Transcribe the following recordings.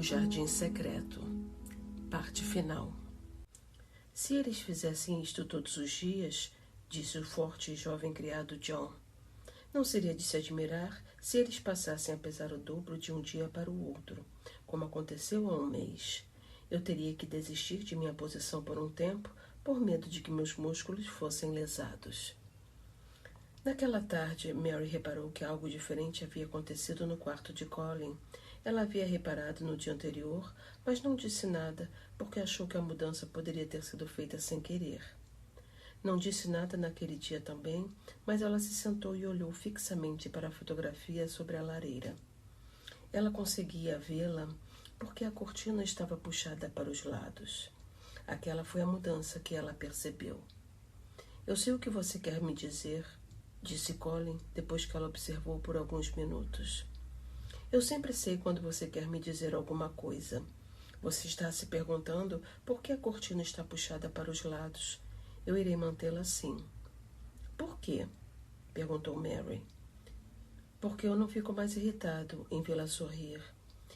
O Jardim Secreto. Parte final. Se eles fizessem isto todos os dias, disse o forte e jovem criado John, não seria de se admirar se eles passassem a pesar o dobro de um dia para o outro, como aconteceu há um mês. Eu teria que desistir de minha posição por um tempo, por medo de que meus músculos fossem lesados. Naquela tarde, Mary reparou que algo diferente havia acontecido no quarto de Colin. Ela havia reparado no dia anterior, mas não disse nada, porque achou que a mudança poderia ter sido feita sem querer. Não disse nada naquele dia também, mas ela se sentou e olhou fixamente para a fotografia sobre a lareira. Ela conseguia vê-la porque a cortina estava puxada para os lados. Aquela foi a mudança que ela percebeu. Eu sei o que você quer me dizer, disse Colin, depois que ela observou por alguns minutos. Eu sempre sei quando você quer me dizer alguma coisa. Você está se perguntando por que a cortina está puxada para os lados. Eu irei mantê-la assim. Por quê? Perguntou Mary. Porque eu não fico mais irritado em vê-la sorrir.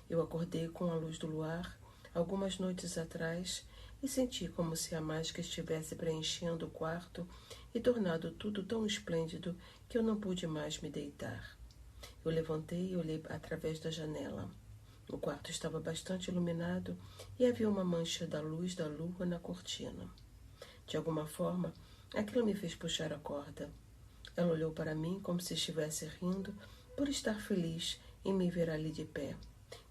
Eu acordei com a luz do luar algumas noites atrás e senti como se a mágica estivesse preenchendo o quarto e tornado tudo tão esplêndido que eu não pude mais me deitar. Eu levantei e olhei através da janela. O quarto estava bastante iluminado e havia uma mancha da luz da lua na cortina. De alguma forma, aquilo me fez puxar a corda. Ela olhou para mim como se estivesse rindo por estar feliz em me ver ali de pé.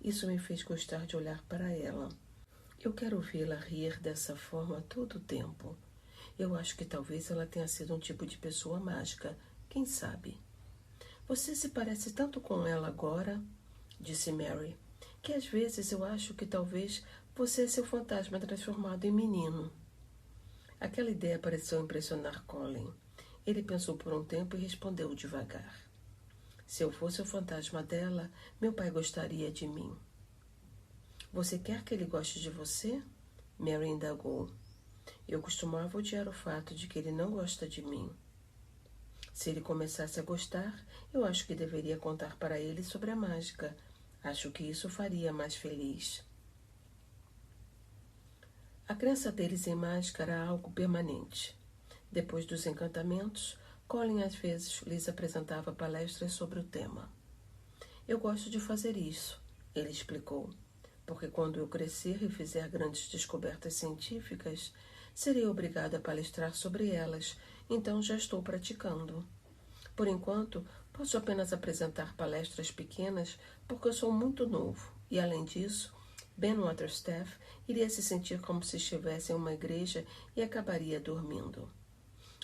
Isso me fez gostar de olhar para ela. Eu quero vê-la rir dessa forma todo o tempo. Eu acho que talvez ela tenha sido um tipo de pessoa mágica, quem sabe? Você se parece tanto com ela agora, disse Mary, que às vezes eu acho que talvez você é seu fantasma transformado em menino. Aquela ideia pareceu impressionar Colin. Ele pensou por um tempo e respondeu devagar. Se eu fosse o fantasma dela, meu pai gostaria de mim. Você quer que ele goste de você? Mary indagou. Eu costumava odiar o fato de que ele não gosta de mim. Se ele começasse a gostar, eu acho que deveria contar para ele sobre a mágica. Acho que isso o faria mais feliz. A crença deles em mágica era algo permanente. Depois dos encantamentos, Colin às vezes lhes apresentava palestras sobre o tema. Eu gosto de fazer isso, ele explicou, porque quando eu crescer e fizer grandes descobertas científicas, serei obrigado a palestrar sobre elas, então já estou praticando. Por enquanto, posso apenas apresentar palestras pequenas porque eu sou muito novo e, além disso, Ben Waterstaff iria se sentir como se estivesse em uma igreja e acabaria dormindo.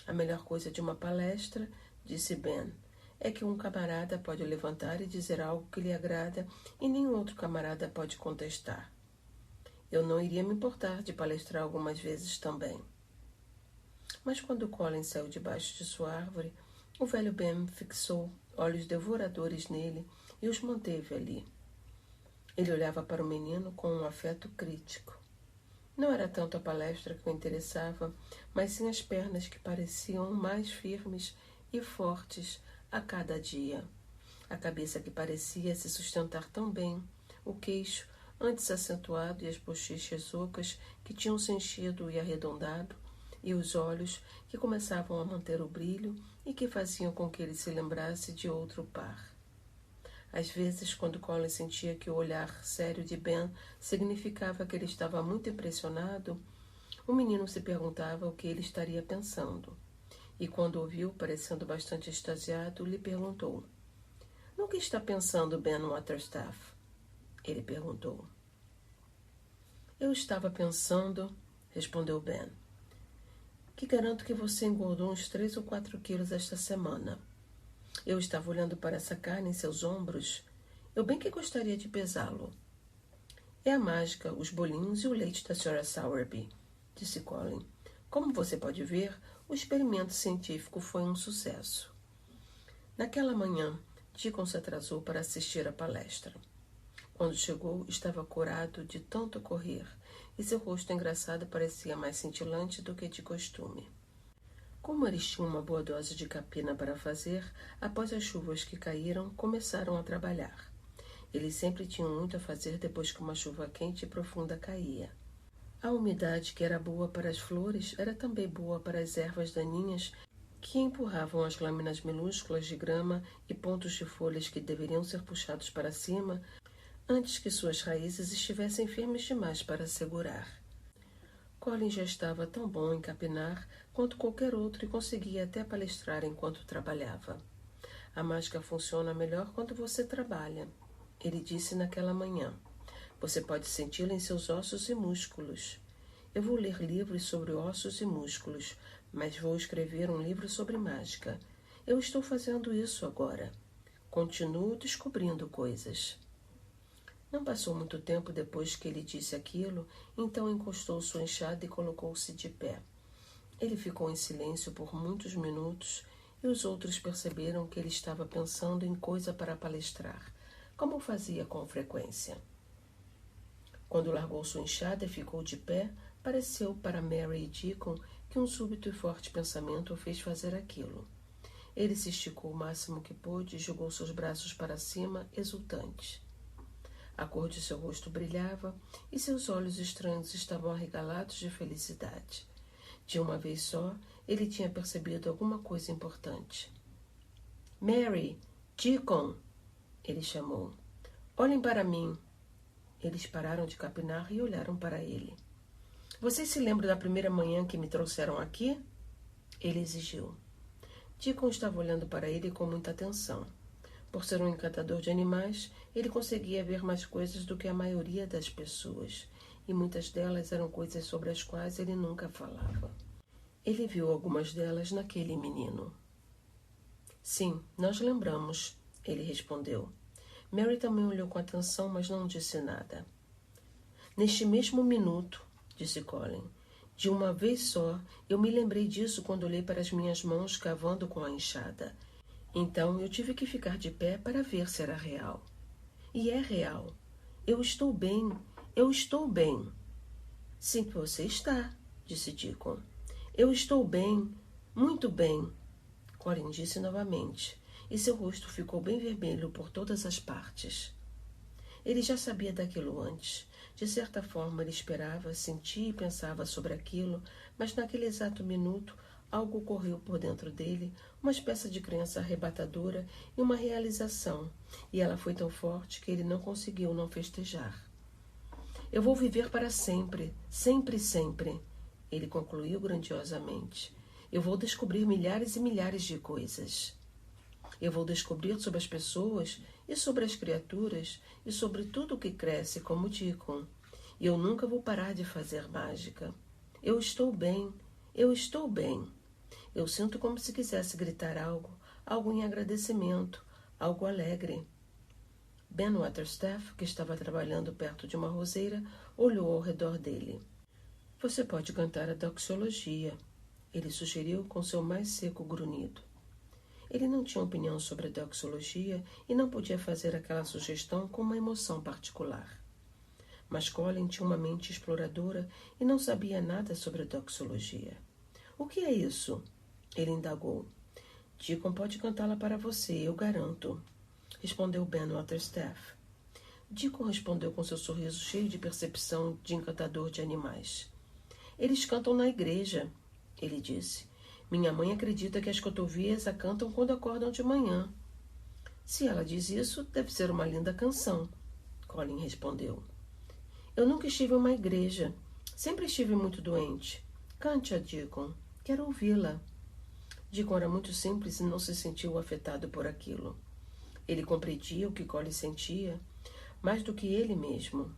A melhor coisa de uma palestra, disse Ben, é que um camarada pode levantar e dizer algo que lhe agrada e nenhum outro camarada pode contestar. Eu não iria me importar de palestrar algumas vezes também. Mas quando Colin saiu debaixo de sua árvore, o velho Ben fixou olhos devoradores nele e os manteve ali. Ele olhava para o menino com um afeto crítico. Não era tanto a palestra que o interessava, mas sim as pernas que pareciam mais firmes e fortes a cada dia. A cabeça que parecia se sustentar tão bem, o queixo, antes acentuado, e as bochechas ocas que tinham se enchido e arredondado, e os olhos que começavam a manter o brilho e que faziam com que ele se lembrasse de outro par. Às vezes, quando Colin sentia que o olhar sério de Ben significava que ele estava muito impressionado, o menino se perguntava o que ele estaria pensando. E quando o viu, parecendo bastante extasiado, lhe perguntou: "No que está pensando Ben Waterstaff?" Ele perguntou. "Eu estava pensando", respondeu Ben, "que garanto que você engordou uns 3 ou 4 quilos esta semana. Eu estava olhando para essa carne em seus ombros. Eu bem que gostaria de pesá-lo." "É a mágica, os bolinhos e o leite da Sra. Sowerby", disse Colin. "Como você pode ver, o experimento científico foi um sucesso." Naquela manhã, Deacon se atrasou para assistir à palestra. Quando chegou, estava corado de tanto correr, e seu rosto engraçado parecia mais cintilante do que de costume. Como eles tinham uma boa dose de capina para fazer, após as chuvas que caíram, começaram a trabalhar. Eles sempre tinham muito a fazer depois que uma chuva quente e profunda caía. A umidade que era boa para as flores era também boa para as ervas daninhas que empurravam as lâminas minúsculas de grama e pontos de folhas que deveriam ser puxados para cima antes que suas raízes estivessem firmes demais para segurar. Colin já estava tão bom em capinar quanto qualquer outro e conseguia até palestrar enquanto trabalhava. A mágica funciona melhor quando você trabalha, ele disse naquela manhã. Você pode senti-la em seus ossos e músculos. Eu vou ler livros sobre ossos e músculos, mas vou escrever um livro sobre mágica. Eu estou fazendo isso agora. Continuo descobrindo coisas. Não passou muito tempo depois que ele disse aquilo, então encostou sua enxada e colocou-se de pé. Ele ficou em silêncio por muitos minutos e os outros perceberam que ele estava pensando em coisa para palestrar, como fazia com frequência. Quando largou sua enxada e ficou de pé, pareceu para Mary e Deacon que um súbito e forte pensamento o fez fazer aquilo. Ele se esticou o máximo que pôde e jogou seus braços para cima, exultante. A cor de seu rosto brilhava e seus olhos estranhos estavam arregalados de felicidade. De uma vez só, ele tinha percebido alguma coisa importante. Mary, Deacon, ele chamou. Olhem para mim. Eles pararam de capinar e olharam para ele. Vocês se lembram da primeira manhã que me trouxeram aqui? Ele exigiu. Deacon estava olhando para ele com muita atenção. Por ser um encantador de animais, ele conseguia ver mais coisas do que a maioria das pessoas, e muitas delas eram coisas sobre as quais ele nunca falava. Ele viu algumas delas naquele menino. Sim, nós lembramos, ele respondeu. Mary também olhou com atenção, mas não disse nada. Neste mesmo minuto, disse Colin, de uma vez só, eu me lembrei disso quando olhei para as minhas mãos cavando com a enxada. Então eu tive que ficar de pé para ver se era real. E é real. Eu estou bem. Eu estou bem. Sim, você está, disse Deacon. Eu estou bem. Muito bem. Colin disse novamente, e seu rosto ficou bem vermelho por todas as partes. Ele já sabia daquilo antes. De certa forma, ele esperava, sentia e pensava sobre aquilo, mas naquele exato minuto, algo correu por dentro dele, uma espécie de crença arrebatadora e uma realização, e ela foi tão forte que ele não conseguiu não festejar. Eu vou viver para sempre, sempre, sempre, ele concluiu grandiosamente. Eu vou descobrir milhares e milhares de coisas. Eu vou descobrir sobre as pessoas e sobre as criaturas e sobre tudo o que cresce como Deacon. E eu nunca vou parar de fazer mágica. Eu estou bem, eu estou bem. Eu sinto como se quisesse gritar algo em agradecimento, algo alegre. Ben Waterstaff, que estava trabalhando perto de uma roseira, olhou ao redor dele. Você pode cantar a doxologia, ele sugeriu com seu mais seco grunhido. Ele não tinha opinião sobre a doxologia e não podia fazer aquela sugestão com uma emoção particular. Mas Colin tinha uma mente exploradora e não sabia nada sobre a doxologia. O que é isso? Ele indagou. Deacon pode cantá-la para você, eu garanto, respondeu Ben Waterstaff. Deacon respondeu com seu sorriso cheio de percepção de encantador de animais. Eles cantam na igreja, ele disse. Minha mãe acredita que as cotovias a cantam quando acordam de manhã. Se ela diz isso, deve ser uma linda canção, Colin respondeu. Eu nunca estive em uma igreja. Sempre estive muito doente. Cante-a, Deacon. Quero ouvi-la. Deacon era muito simples e não se sentiu afetado por aquilo. Ele compreendia o que Colin sentia, mais do que ele mesmo.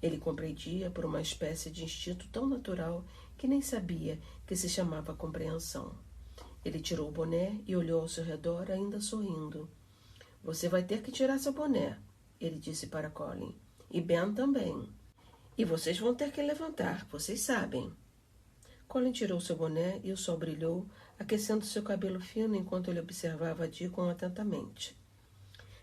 Ele compreendia por uma espécie de instinto tão natural que nem sabia que se chamava compreensão. Ele tirou o boné e olhou ao seu redor, ainda sorrindo. Você vai ter que tirar seu boné, ele disse para Colin. E Ben também. E vocês vão ter que levantar, vocês sabem. Colin tirou seu boné e o sol brilhou, aquecendo seu cabelo fino enquanto ele observava Deacon atentamente.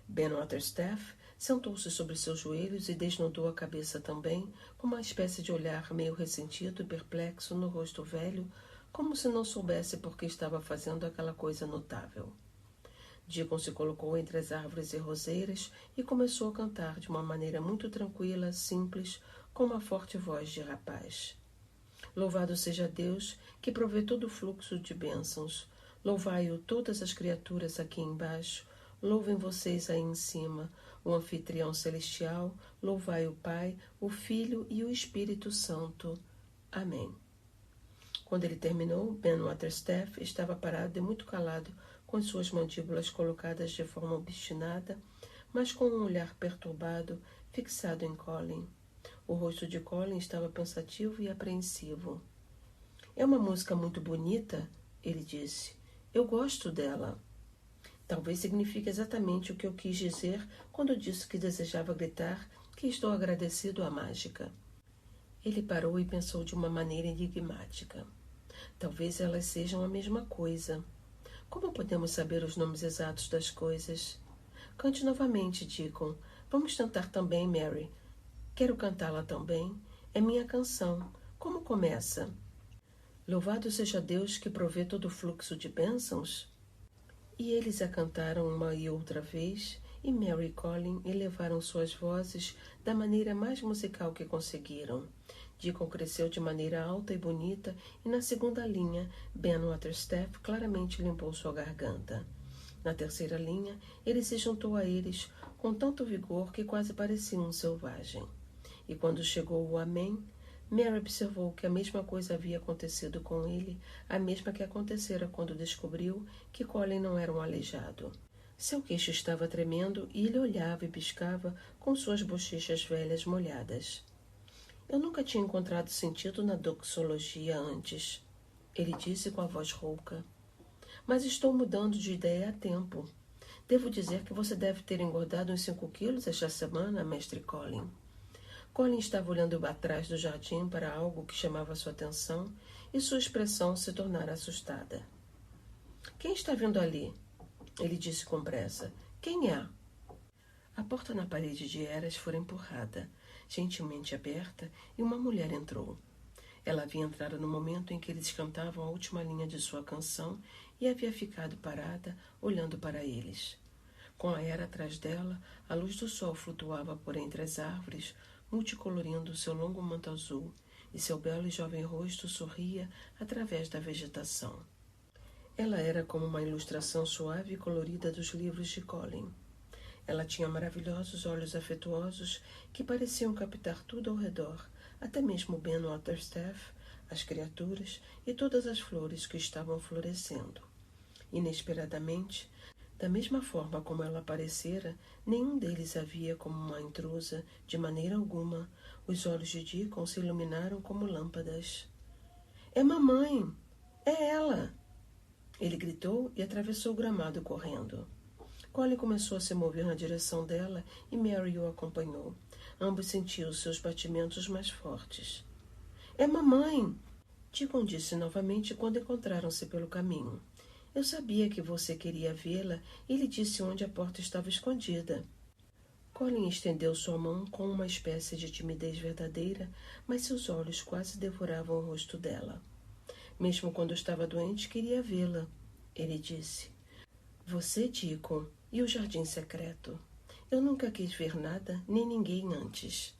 Ben Waterstaff sentou-se sobre seus joelhos e desnudou a cabeça também, com uma espécie de olhar meio ressentido e perplexo no rosto velho, como se não soubesse por que estava fazendo aquela coisa notável. Deacon se colocou entre as árvores e roseiras e começou a cantar de uma maneira muito tranquila, simples, com uma forte voz de rapaz. Louvado seja Deus, que provê todo o fluxo de bênçãos. Louvai-o todas as criaturas aqui embaixo. Louvem vocês aí em cima, o anfitrião celestial. Louvai o Pai, o Filho e o Espírito Santo. Amém. Quando ele terminou, Ben Waterstaff estava parado e muito calado, com as suas mandíbulas colocadas de forma obstinada, mas com um olhar perturbado, fixado em Colin. O rosto de Colin estava pensativo e apreensivo. É uma música muito bonita, ele disse. Eu gosto dela. Talvez signifique exatamente o que eu quis dizer quando disse que desejava gritar que estou agradecido à mágica. Ele parou e pensou de uma maneira enigmática. Talvez elas sejam a mesma coisa. Como podemos saber os nomes exatos das coisas? Cante novamente, Deacon. Vamos tentar também, Mary. Quero cantá-la também. É minha canção. Como começa? Louvado seja Deus que provê todo o fluxo de bênçãos. E eles a cantaram uma e outra vez, e Mary e Colin elevaram suas vozes da maneira mais musical que conseguiram. Deacon cresceu de maneira alta e bonita, e na segunda linha, Ben Waterstaff claramente limpou sua garganta. Na terceira linha, ele se juntou a eles com tanto vigor que quase parecia um selvagem. E quando chegou o Amém, Mary observou que a mesma coisa havia acontecido com ele, a mesma que acontecera quando descobriu que Colin não era um aleijado. Seu queixo estava tremendo e ele olhava e piscava com suas bochechas velhas molhadas. Eu nunca tinha encontrado sentido na doxologia antes, ele disse com a voz rouca. Mas estou mudando de ideia há tempo. Devo dizer que você deve ter engordado uns 5 quilos esta semana, mestre Colin. Colin estava olhando atrás do jardim para algo que chamava sua atenção e sua expressão se tornara assustada. Quem está vindo ali? Ele disse com pressa. Quem é? A porta na parede de Eras fora empurrada, gentilmente aberta, e uma mulher entrou. Ela havia entrado no momento em que eles cantavam a última linha de sua canção e havia ficado parada, olhando para eles. Com a Era atrás dela, a luz do sol flutuava por entre as árvores, multicolorindo seu longo manto azul, e seu belo e jovem rosto sorria através da vegetação. Ela era como uma ilustração suave e colorida dos livros de Colin. Ela tinha maravilhosos olhos afetuosos que pareciam captar tudo ao redor, até mesmo Ben Waterstaff, as criaturas e todas as flores que estavam florescendo. Inesperadamente, da mesma forma como ela aparecera, nenhum deles a via como uma intrusa, de maneira alguma. Os olhos de Deacon se iluminaram como lâmpadas. É mamãe! É ela! Ele gritou e atravessou o gramado correndo. Colin começou a se mover na direção dela e Mary o acompanhou. Ambos sentiam seus batimentos mais fortes. É mamãe! Deacon disse novamente quando encontraram-se pelo caminho. Eu sabia que você queria vê-la e lhe disse onde a porta estava escondida. Colin estendeu sua mão com uma espécie de timidez verdadeira, mas seus olhos quase devoravam o rosto dela. Mesmo quando estava doente, queria vê-la, ele disse. Você, Deacon, e o jardim secreto. Eu nunca quis ver nada, nem ninguém antes.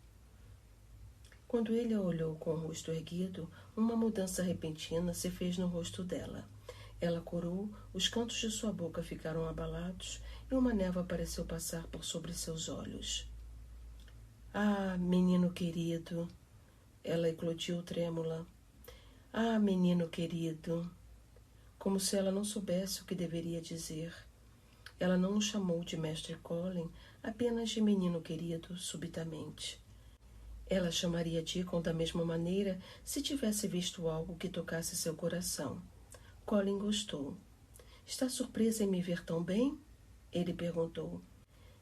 Quando ele a olhou com o rosto erguido, uma mudança repentina se fez no rosto dela. Ela corou, os cantos de sua boca ficaram abalados e uma névoa pareceu passar por sobre seus olhos. Ah, menino querido! Ela eclodiu trêmula. Ah, menino querido! Como se ela não soubesse o que deveria dizer. Ela não o chamou de mestre Colin, apenas de menino querido, subitamente. Ela chamaria Deacon da mesma maneira se tivesse visto algo que tocasse seu coração. Colin gostou. Está surpresa em me ver tão bem? Ele perguntou.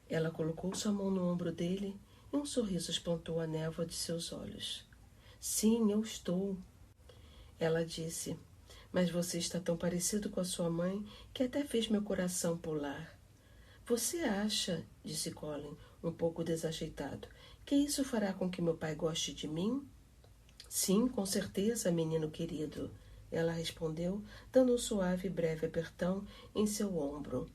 Ela colocou sua mão no ombro dele e um sorriso espantou a névoa de seus olhos. Sim, eu estou. Ela disse, mas você está tão parecido com a sua mãe que até fez meu coração pular. Você acha, disse Colin, um pouco desajeitado, que isso fará com que meu pai goste de mim? Sim, com certeza, menino querido. Ela respondeu, dando um suave e breve apertão em seu ombro.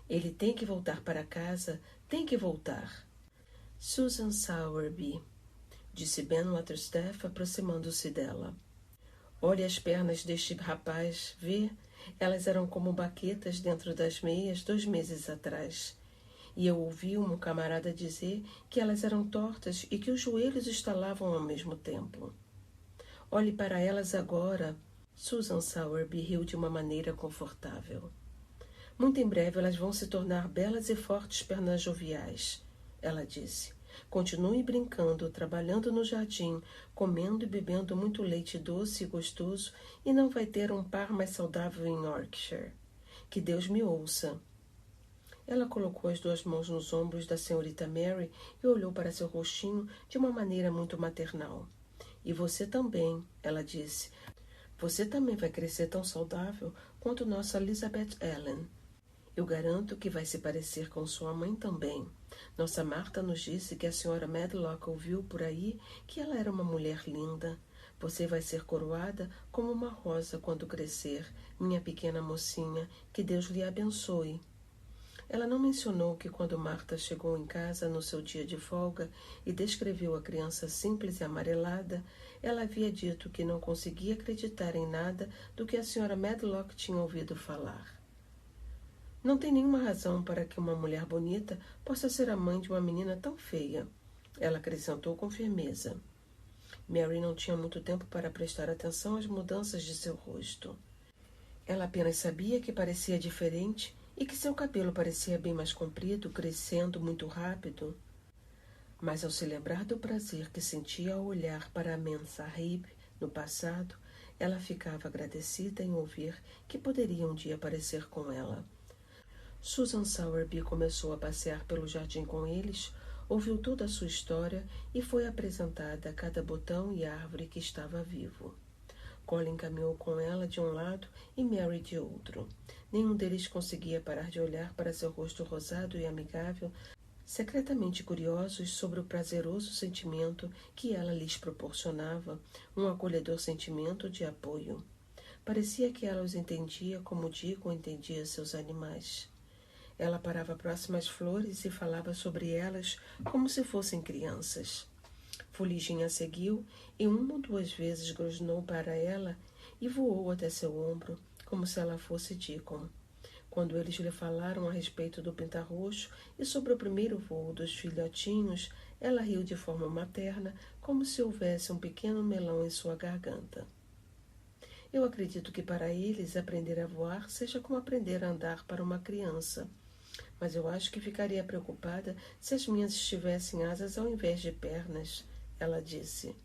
Ele tem que voltar para casa, tem que voltar. Susan Sowerby, disse Ben Waterstaff, aproximando-se dela. Olhe as pernas deste rapaz, vê? Elas eram como baquetas dentro das meias 2 meses atrás. E eu ouvi um camarada dizer que elas eram tortas e que os joelhos estalavam ao mesmo tempo. Olhe para elas agora. Susan Sowerby riu de uma maneira confortável. Muito em breve elas vão se tornar belas e fortes pernas joviais, ela disse. Continue brincando, trabalhando no jardim, comendo e bebendo muito leite doce e gostoso, e não vai ter um par mais saudável em Yorkshire. Que Deus me ouça. Ela colocou as 2 mãos nos ombros da senhorita Mary e olhou para seu rostinho de uma maneira muito maternal. E você também, ela disse. Você também vai crescer tão saudável quanto nossa Elizabeth Ellen. Eu garanto que vai se parecer com sua mãe também. Nossa Marta nos disse que a senhora Medlock ouviu por aí que ela era uma mulher linda. Você vai ser coroada como uma rosa quando crescer, minha pequena mocinha, que Deus lhe abençoe. Ela não mencionou que quando Marta chegou em casa no seu dia de folga e descreveu a criança simples e amarelada, ela havia dito que não conseguia acreditar em nada do que a senhora Medlock tinha ouvido falar. Não tem nenhuma razão para que uma mulher bonita possa ser a mãe de uma menina tão feia, ela acrescentou com firmeza. Mary não tinha muito tempo para prestar atenção às mudanças de seu rosto. Ela apenas sabia que parecia diferente e que seu cabelo parecia bem mais comprido, crescendo muito rápido. Mas ao se lembrar do prazer que sentia ao olhar para a Mem Sahib no passado, ela ficava agradecida em ouvir que poderia um dia parecer com ela. Susan Sowerby começou a passear pelo jardim com eles, ouviu toda a sua história e foi apresentada a cada botão e árvore que estava vivo. Colin caminhou com ela de um lado e Mary de outro. Nenhum deles conseguia parar de olhar para seu rosto rosado e amigável, secretamente curiosos sobre o prazeroso sentimento que ela lhes proporcionava, um acolhedor sentimento de apoio. Parecia que ela os entendia como Dico entendia seus animais. Ela parava próximo às flores e falava sobre elas como se fossem crianças. Fuligem a seguiu e 1 ou 2 vezes grosnou para ela e voou até seu ombro, como se ela fosse Deacon. Quando eles lhe falaram a respeito do pintarroxo e sobre o primeiro voo dos filhotinhos, ela riu de forma materna, como se houvesse um pequeno melão em sua garganta. Eu acredito que para eles aprender a voar seja como aprender a andar para uma criança. Mas eu acho que ficaria preocupada se as minhas tivessem asas ao invés de pernas, ela disse.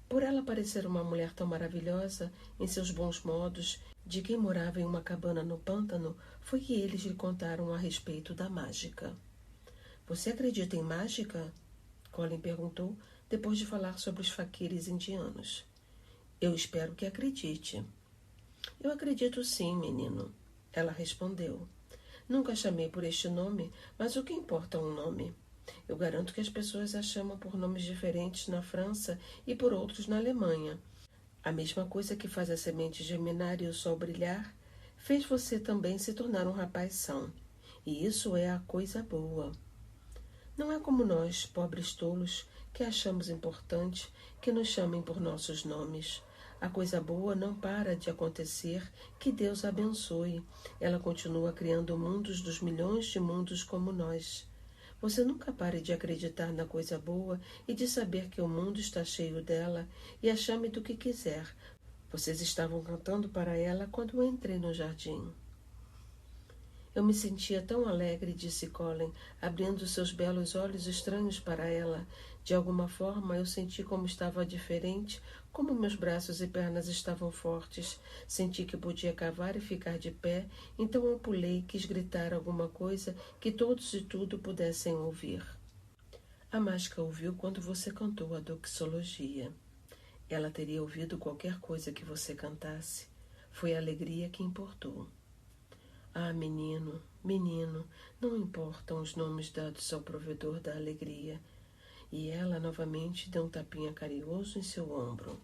Por ela parecer uma mulher tão maravilhosa, em seus bons modos, de quem morava em uma cabana no pântano, foi que eles lhe contaram a respeito da mágica. Você acredita em mágica? Colin perguntou, depois de falar sobre os faquires indianos. Eu espero que acredite. Eu acredito sim, menino, ela respondeu. Nunca a chamei por este nome, mas o que importa um nome? Eu garanto que as pessoas a chamam por nomes diferentes na França e por outros na Alemanha. A mesma coisa que faz a semente germinar e o sol brilhar, fez você também se tornar um rapaz são. E isso é a coisa boa. Não é como nós, pobres tolos, que achamos importante que nos chamem por nossos nomes. A coisa boa não para de acontecer, que Deus a abençoe. Ela continua criando mundos dos milhões de mundos como nós. Você nunca pare de acreditar na coisa boa e de saber que o mundo está cheio dela, e a chame do que quiser. Vocês estavam cantando para ela quando eu entrei no jardim. Eu me sentia tão alegre, disse Colin, abrindo seus belos olhos estranhos para ela. De alguma forma eu senti como estava diferente, como meus braços e pernas estavam fortes. Senti que podia cavar e ficar de pé, então eu pulei e quis gritar alguma coisa que todos e tudo pudessem ouvir. A mágica ouviu quando você cantou a doxologia. Ela teria ouvido qualquer coisa que você cantasse. Foi a alegria que importou. Ah, menino, menino, não importam os nomes dados ao provedor da alegria. E ela novamente deu um tapinha carinhoso em seu ombro.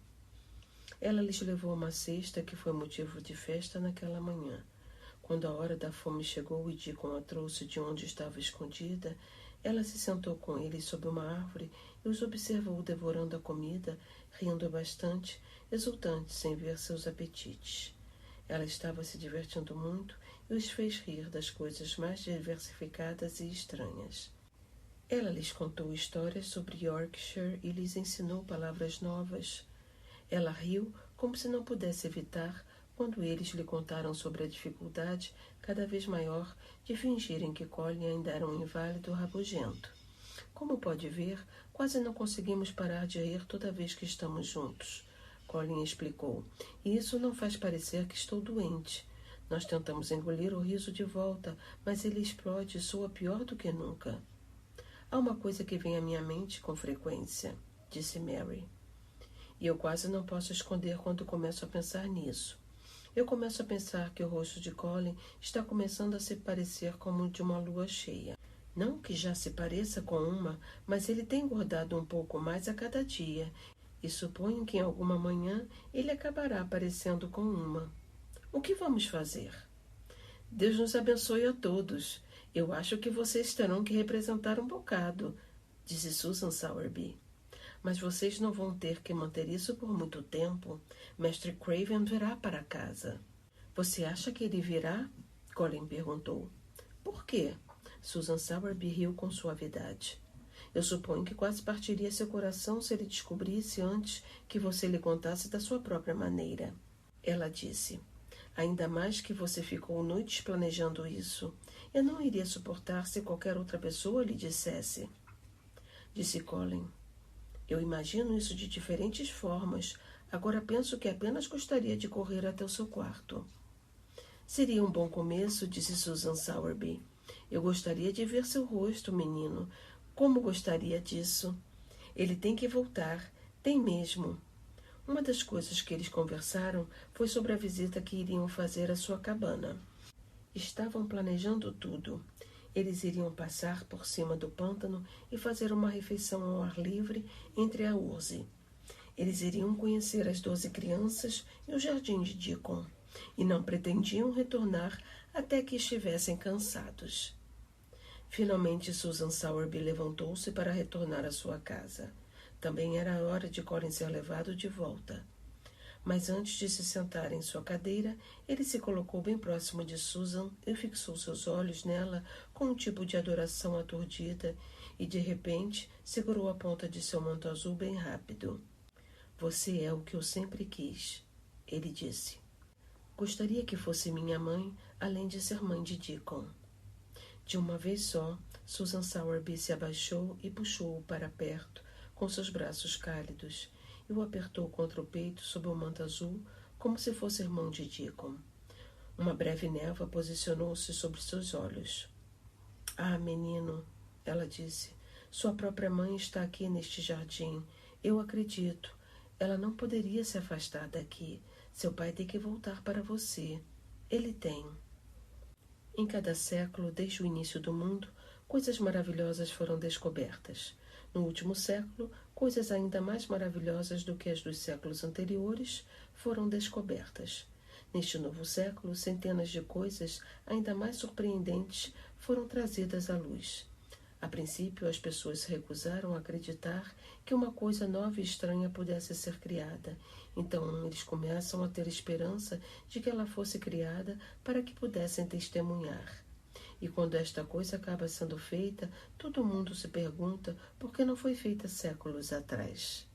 Ela lhes levou uma cesta que foi motivo de festa naquela manhã. Quando a hora da fome chegou e Deacon a trouxe de onde estava escondida, ela se sentou com ele sob uma árvore e os observou devorando a comida, rindo bastante, exultante sem ver seus apetites. Ela estava se divertindo muito e os fez rir das coisas mais diversificadas e estranhas. Ela lhes contou histórias sobre Yorkshire e lhes ensinou palavras novas. Ela riu como se não pudesse evitar quando eles lhe contaram sobre a dificuldade cada vez maior de fingirem que Colin ainda era um inválido rabugento. Como pode ver, quase não conseguimos parar de rir toda vez que estamos juntos, Colin explicou, e isso não faz parecer que estou doente. Nós tentamos engolir o riso de volta, mas ele explode e soa pior do que nunca. Há uma coisa que vem à minha mente com frequência, disse Mary. E eu quase não posso esconder quando começo a pensar nisso. Eu começo a pensar que o rosto de Colin está começando a se parecer como o de uma lua cheia. Não que já se pareça com uma, mas ele tem engordado um pouco mais a cada dia, e suponho que em alguma manhã ele acabará parecendo com uma. O que vamos fazer? Deus nos abençoe a todos. Eu acho que vocês terão que representar um bocado, disse Susan Sowerby. Mas vocês não vão ter que manter isso por muito tempo. Mestre Craven virá para casa. Você acha que ele virá? Colin perguntou. Por quê? Susan Sowerby riu com suavidade. Eu suponho que quase partiria seu coração se ele descobrisse antes que você lhe contasse da sua própria maneira. Ela disse. Ainda mais que você ficou noites planejando isso. Eu não iria suportar se qualquer outra pessoa lhe dissesse. Disse Colin. Eu imagino isso de diferentes formas. Agora penso que apenas gostaria de correr até o seu quarto. Seria um bom começo, disse Susan Sowerby. Eu gostaria de ver seu rosto, menino. Como gostaria disso? Ele tem que voltar. Tem mesmo. Uma das coisas que eles conversaram foi sobre a visita que iriam fazer à sua cabana. Estavam planejando tudo. Eles iriam passar por cima do pântano e fazer uma refeição ao ar livre entre a urze. Eles iriam conhecer as 12 crianças e o jardim de Deacon, e não pretendiam retornar até que estivessem cansados. Finalmente Susan Sowerby levantou-se para retornar à sua casa. Também era a hora de Colin ser levado de volta. Mas antes de se sentar em sua cadeira, ele se colocou bem próximo de Susan e fixou seus olhos nela com um tipo de adoração aturdida e, de repente, segurou a ponta de seu manto azul bem rápido. Você é o que eu sempre quis, ele disse. Gostaria que fosse minha mãe, além de ser mãe de Deacon. De uma vez só, Susan Sowerby se abaixou e puxou-o para perto, com seus braços cálidos, e o apertou contra o peito sob o manto azul, como se fosse irmão de Deacon. Uma breve névoa posicionou-se sobre seus olhos. Ah, menino, ela disse, sua própria mãe está aqui neste jardim. Eu acredito. Ela não poderia se afastar daqui. Seu pai tem que voltar para você. Ele tem. Em cada século, desde o início do mundo, coisas maravilhosas foram descobertas. No último século, coisas ainda mais maravilhosas do que as dos séculos anteriores foram descobertas. Neste novo século, centenas de coisas ainda mais surpreendentes foram trazidas à luz. A princípio, as pessoas se recusaram a acreditar que uma coisa nova e estranha pudesse ser criada. Então, eles começam a ter esperança de que ela fosse criada para que pudessem testemunhar. E quando esta coisa acaba sendo feita, todo mundo se pergunta por que não foi feita séculos atrás.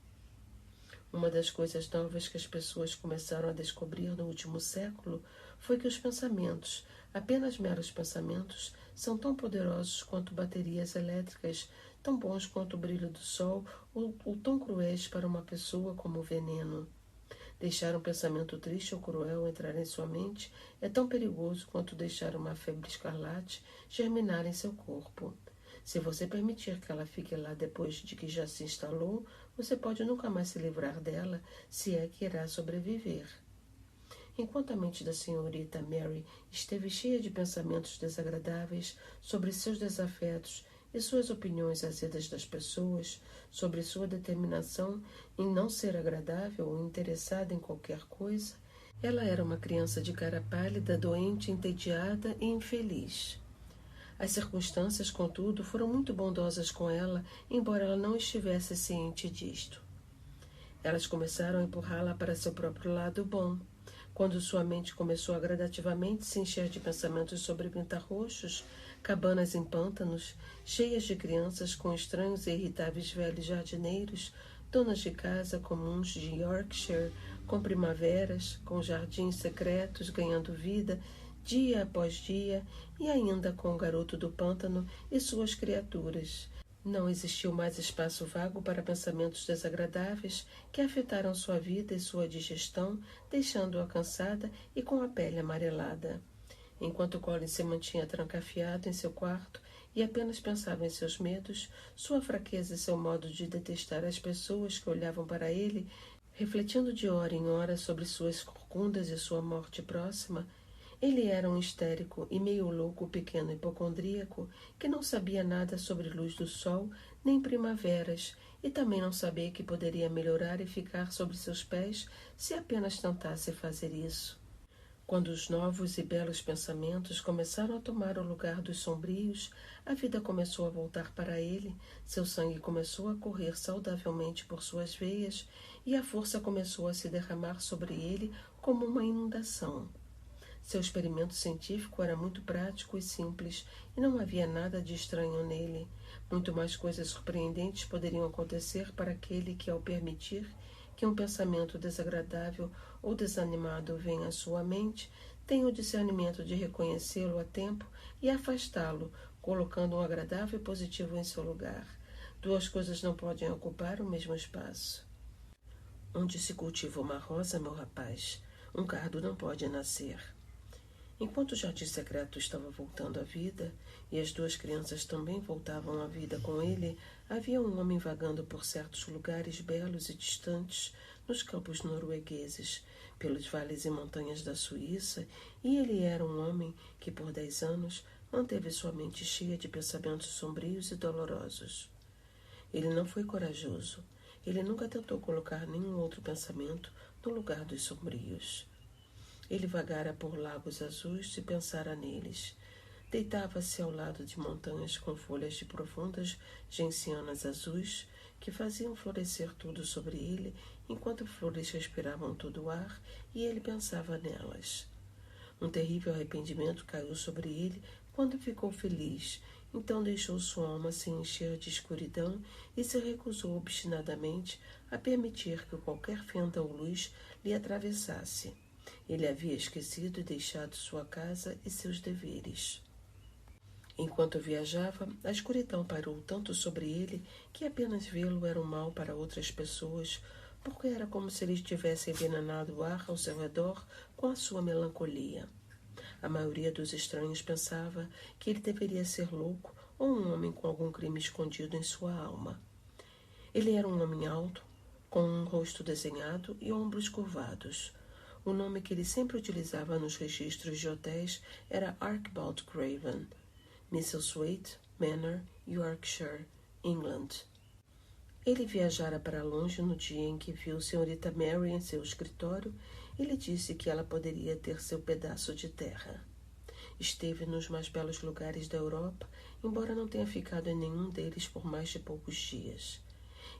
Uma das coisas novas que as pessoas começaram a descobrir no último século foi que os pensamentos, apenas meros pensamentos, são tão poderosos quanto baterias elétricas, tão bons quanto o brilho do sol ou tão cruéis para uma pessoa como o veneno. Deixar um pensamento triste ou cruel entrar em sua mente é tão perigoso quanto deixar uma febre escarlate germinar em seu corpo. Se você permitir que ela fique lá depois de que já se instalou, você pode nunca mais se livrar dela, se é que irá sobreviver. Enquanto a mente da senhorita Mary esteve cheia de pensamentos desagradáveis sobre seus desafetos e suas opiniões azedas das pessoas, sobre sua determinação em não ser agradável ou interessada em qualquer coisa, Ela era uma criança de cara pálida, doente, entediada e infeliz. As circunstâncias, contudo, foram muito bondosas com ela, embora ela não estivesse ciente disto. Elas começaram a empurrá-la para seu próprio lado bom. Quando sua mente começou a gradativamente se encher de pensamentos sobre pinta-roxos, cabanas em pântanos, cheias de crianças com estranhos e irritáveis velhos jardineiros, donas de casa comuns de Yorkshire, com primaveras, com jardins secretos ganhando vida, dia após dia, e ainda com o garoto do pântano e suas criaturas. Não existiu mais espaço vago para pensamentos desagradáveis que afetaram sua vida e sua digestão, deixando-a cansada e com a pele amarelada. Enquanto Colin se mantinha trancafiado em seu quarto e apenas pensava em seus medos, sua fraqueza e seu modo de detestar as pessoas que olhavam para ele, refletindo de hora em hora sobre suas corcundas e sua morte próxima, ele era um histérico e meio louco pequeno hipocondríaco que não sabia nada sobre luz do sol nem primaveras e também não sabia que poderia melhorar e ficar sobre seus pés se apenas tentasse fazer isso. Quando os novos e belos pensamentos começaram a tomar o lugar dos sombrios, a vida começou a voltar para ele, seu sangue começou a correr saudavelmente por suas veias e a força começou a se derramar sobre ele como uma inundação. Seu experimento científico era muito prático e simples, e não havia nada de estranho nele. Muito mais coisas surpreendentes poderiam acontecer para aquele que, ao permitir que um pensamento desagradável ou desanimado venha à sua mente, tenha o discernimento de reconhecê-lo a tempo e afastá-lo, colocando um agradável e positivo em seu lugar. Duas coisas não podem ocupar o mesmo espaço. Onde se cultiva uma rosa, meu rapaz, um cardo não pode nascer. Enquanto o jardim secreto estava voltando à vida, e as duas crianças também voltavam à vida com ele, havia um homem vagando por certos lugares belos e distantes, nos campos noruegueses, pelos vales e montanhas da Suíça, e ele era um homem que, por 10 anos, manteve sua mente cheia de pensamentos sombrios e dolorosos. Ele não foi corajoso. Ele nunca tentou colocar nenhum outro pensamento no lugar dos sombrios. Ele vagara por lagos azuis e pensara neles. Deitava-se ao lado de montanhas com folhas de profundas gencianas azuis que faziam florescer tudo sobre ele, enquanto flores respiravam todo o ar e ele pensava nelas. Um terrível arrependimento caiu sobre ele quando ficou feliz, então deixou sua alma se encher de escuridão e se recusou obstinadamente a permitir que qualquer fenda ou luz lhe atravessasse. Ele havia esquecido e deixado sua casa e seus deveres. Enquanto viajava, a escuridão pairou tanto sobre ele que apenas vê-lo era um mal para outras pessoas, porque era como se ele tivesse envenenado o ar ao seu redor com a sua melancolia. A maioria dos estranhos pensava que ele deveria ser louco ou um homem com algum crime escondido em sua alma. Ele era um homem alto, com um rosto desenhado e ombros curvados. O nome que ele sempre utilizava nos registros de hotéis era Archibald Craven, Misselthwaite Manor, Yorkshire, England. Ele viajara para longe no dia em que viu Sra. Mary em seu escritório e lhe disse que ela poderia ter seu pedaço de terra. Esteve nos mais belos lugares da Europa, embora não tenha ficado em nenhum deles por mais de poucos dias.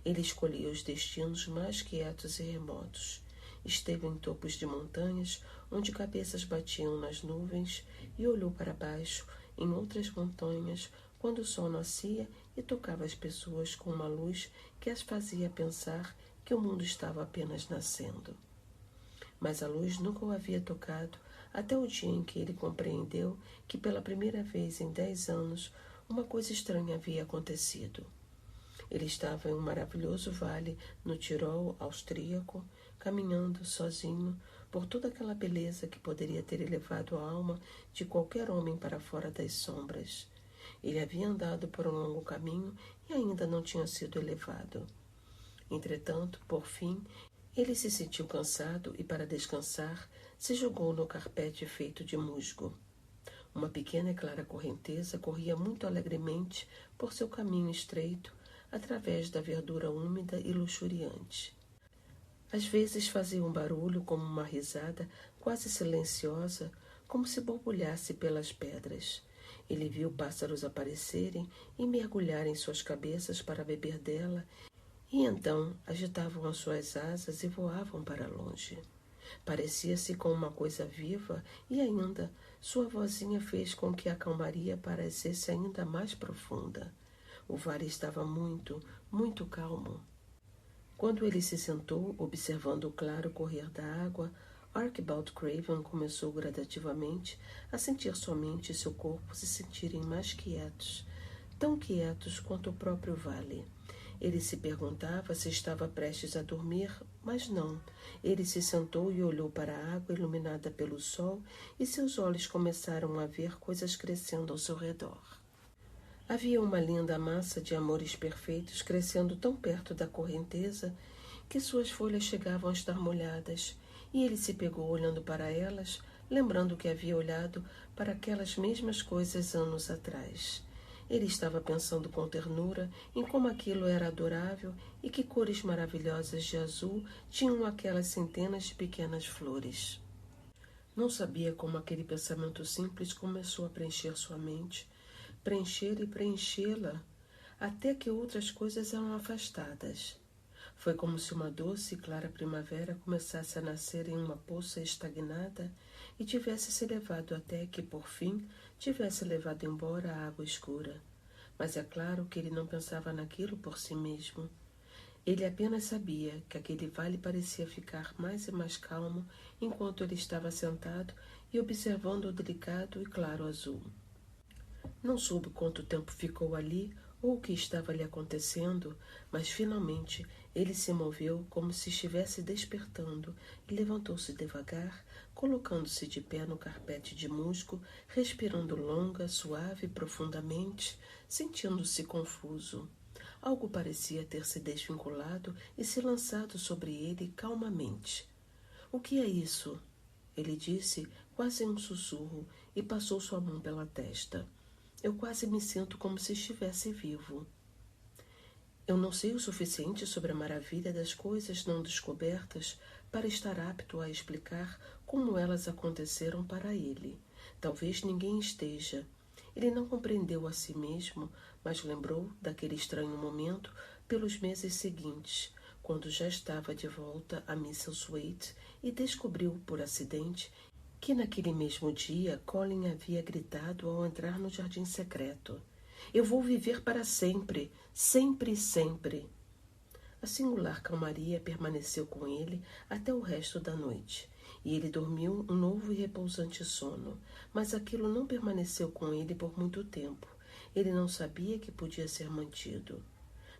Ele escolhia os destinos mais quietos e remotos. Esteve em topos de montanhas, onde cabeças batiam nas nuvens, e olhou para baixo, em outras montanhas, quando o sol nascia e tocava as pessoas com uma luz que as fazia pensar que o mundo estava apenas nascendo. Mas a luz nunca o havia tocado até o dia em que ele compreendeu que pela primeira vez em 10 anos uma coisa estranha havia acontecido. Ele estava em um maravilhoso vale no Tirol austríaco, caminhando sozinho por toda aquela beleza que poderia ter elevado a alma de qualquer homem para fora das sombras. Ele havia andado por um longo caminho e ainda não tinha sido elevado. Entretanto, por fim, ele se sentiu cansado e, para descansar, se jogou no carpete feito de musgo. Uma pequena e clara correnteza corria muito alegremente por seu caminho estreito, através da verdura úmida e luxuriante. Às vezes fazia um barulho como uma risada, quase silenciosa, como se borbulhasse pelas pedras. Ele viu pássaros aparecerem e mergulharem suas cabeças para beber dela, e então agitavam as suas asas e voavam para longe. Parecia-se com uma coisa viva e ainda sua vozinha fez com que a calmaria parecesse ainda mais profunda. O vale estava muito, muito calmo. Quando ele se sentou, observando o claro correr da água, Archibald Craven começou gradativamente a sentir somente seu corpo se sentirem mais quietos, tão quietos quanto o próprio vale. Ele se perguntava se estava prestes a dormir, mas não. Ele se sentou e olhou para a água iluminada pelo sol e seus olhos começaram a ver coisas crescendo ao seu redor. Havia uma linda massa de amores perfeitos crescendo tão perto da correnteza que suas folhas chegavam a estar molhadas, e ele se pegou olhando para elas, lembrando que havia olhado para aquelas mesmas coisas anos atrás. Ele estava pensando com ternura em como aquilo era adorável e que cores maravilhosas de azul tinham aquelas centenas de pequenas flores. Não sabia como aquele pensamento simples começou a preencher sua mente, preencher e preenchê-la, até que outras coisas eram afastadas. Foi como se uma doce e clara primavera começasse a nascer em uma poça estagnada e tivesse se levado até que, por fim, tivesse levado embora a água escura. Mas é claro que ele não pensava naquilo por si mesmo. Ele apenas sabia que aquele vale parecia ficar mais e mais calmo enquanto ele estava sentado e observando o delicado e claro azul. Não soube quanto tempo ficou ali ou o que estava lhe acontecendo, mas finalmente ele se moveu como se estivesse despertando e levantou-se devagar, colocando-se de pé no carpete de musgo, respirando longa, suave e profundamente, sentindo-se confuso. Algo parecia ter se desvinculado e se lançado sobre ele calmamente. "O que é isso?" ele disse, quase em um sussurro, e passou sua mão pela testa. "Eu quase me sinto como se estivesse vivo. Eu não sei o suficiente sobre a maravilha das coisas não descobertas para estar apto a explicar como elas aconteceram para ele. Talvez ninguém esteja. Ele não compreendeu a si mesmo, mas lembrou daquele estranho momento pelos meses seguintes, quando já estava de volta a Misselthwaite e descobriu, por acidente, que naquele mesmo dia Colin havia gritado ao entrar no jardim secreto: "Eu vou viver para sempre, sempre, sempre." A singular calmaria permaneceu com ele até o resto da noite, e ele dormiu um novo e repousante sono, mas aquilo não permaneceu com ele por muito tempo. Ele não sabia que podia ser mantido.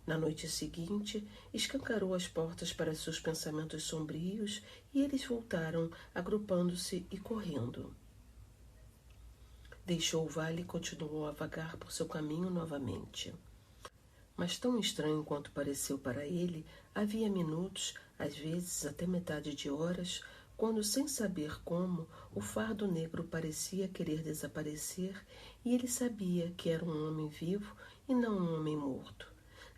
Na noite seguinte, escancarou as portas para seus pensamentos sombrios e eles voltaram, agrupando-se e correndo. Deixou o vale e continuou a vagar por seu caminho novamente. Mas tão estranho quanto pareceu para ele, havia minutos, às vezes até metade de horas, quando, sem saber como, o fardo negro parecia querer desaparecer e ele sabia que era um homem vivo e não um homem morto.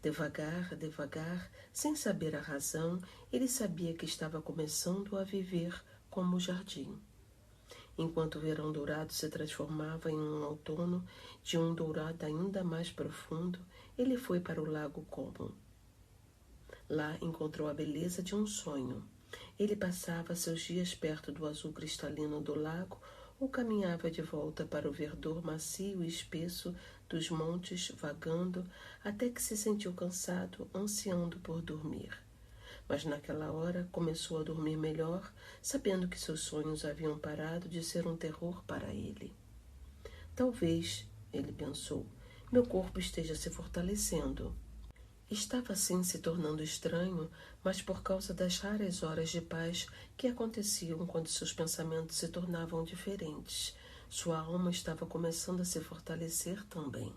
Devagar, devagar, sem saber a razão, ele sabia que estava começando a viver como o jardim. Enquanto o verão dourado se transformava em um outono de um dourado ainda mais profundo, ele foi para o lago Como. Lá encontrou a beleza de um sonho. Ele passava seus dias perto do azul cristalino do lago ou caminhava de volta para o verdor macio e espesso dos montes, vagando, até que se sentiu cansado, ansiando por dormir. Mas naquela hora começou a dormir melhor, sabendo que seus sonhos haviam parado de ser um terror para ele. Talvez, ele pensou, meu corpo esteja se fortalecendo. Estava assim se tornando estranho, mas por causa das raras horas de paz que aconteciam quando seus pensamentos se tornavam diferentes. Sua alma estava começando a se fortalecer também.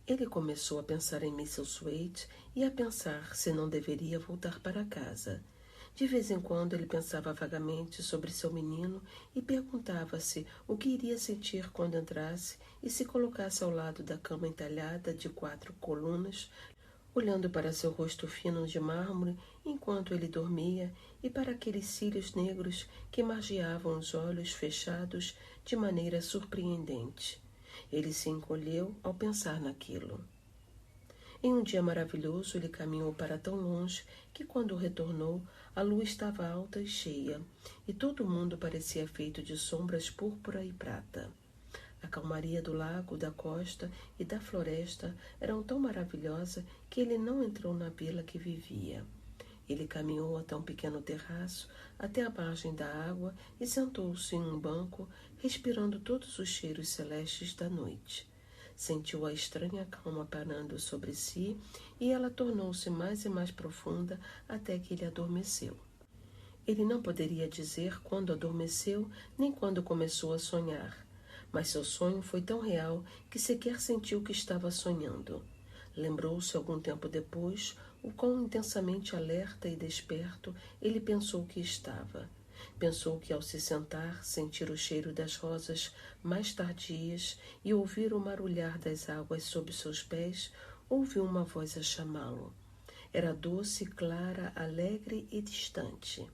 Ele começou a pensar em Misselthwaite e a pensar se não deveria voltar para casa. De vez em quando ele pensava vagamente sobre seu menino e perguntava-se o que iria sentir quando entrasse e se colocasse ao lado da cama entalhada de 4 colunas, olhando para seu rosto fino de mármore enquanto ele dormia e para aqueles cílios negros que margeavam os olhos fechados de maneira surpreendente. Ele se encolheu ao pensar naquilo. Em um dia maravilhoso, ele caminhou para tão longe que, quando retornou, a lua estava alta e cheia, e todo o mundo parecia feito de sombras púrpura e prata. A calmaria do lago, da costa e da floresta eram tão maravilhosa que ele não entrou na vila que vivia. Ele caminhou até um pequeno terraço, até a margem da água e sentou-se em um banco, respirando todos os cheiros celestes da noite. Sentiu a estranha calma pairando sobre si e ela tornou-se mais e mais profunda até que ele adormeceu. Ele não poderia dizer quando adormeceu nem quando começou a sonhar, mas seu sonho foi tão real que sequer sentiu que estava sonhando. Lembrou-se algum tempo depois o quão intensamente alerta e desperto ele pensou que estava. Pensou que ao se sentar, sentir o cheiro das rosas mais tardias e ouvir o marulhar das águas sob seus pés, ouviu uma voz a chamá-lo. Era doce, clara, alegre e distante.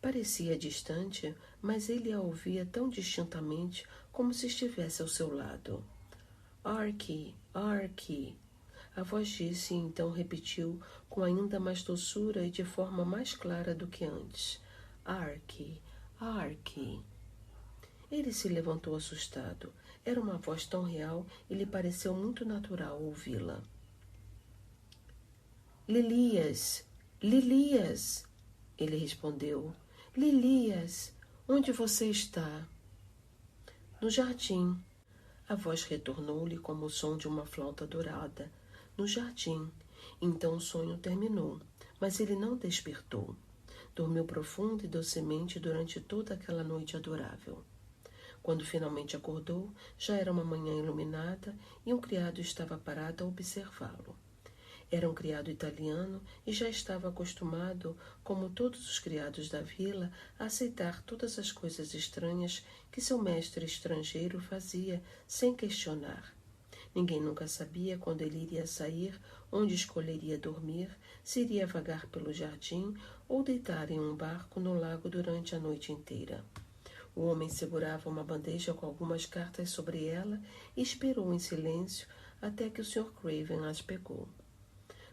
Parecia distante, mas ele a ouvia tão distintamente como se estivesse ao seu lado. Arkie, Arkie. A voz disse e então repetiu com ainda mais doçura e de forma mais clara do que antes. Arkie, Arkie. Ele se levantou assustado. Era uma voz tão real e lhe pareceu muito natural ouvi-la. Lilias, Lilias, ele respondeu. Lilias, onde você está? No jardim. A voz retornou-lhe como o som de uma flauta dourada. No jardim. Então o sonho terminou, mas ele não despertou. Dormiu profundo e docemente durante toda aquela noite adorável. Quando finalmente acordou, já era uma manhã iluminada e um criado estava parado a observá-lo. Era um criado italiano e já estava acostumado, como todos os criados da vila, a aceitar todas as coisas estranhas que seu mestre estrangeiro fazia sem questionar. Ninguém nunca sabia quando ele iria sair, onde escolheria dormir, se iria vagar pelo jardim ou deitar em um barco no lago durante a noite inteira. O homem segurava uma bandeja com algumas cartas sobre ela e esperou em silêncio até que o Sr. Craven as pegou.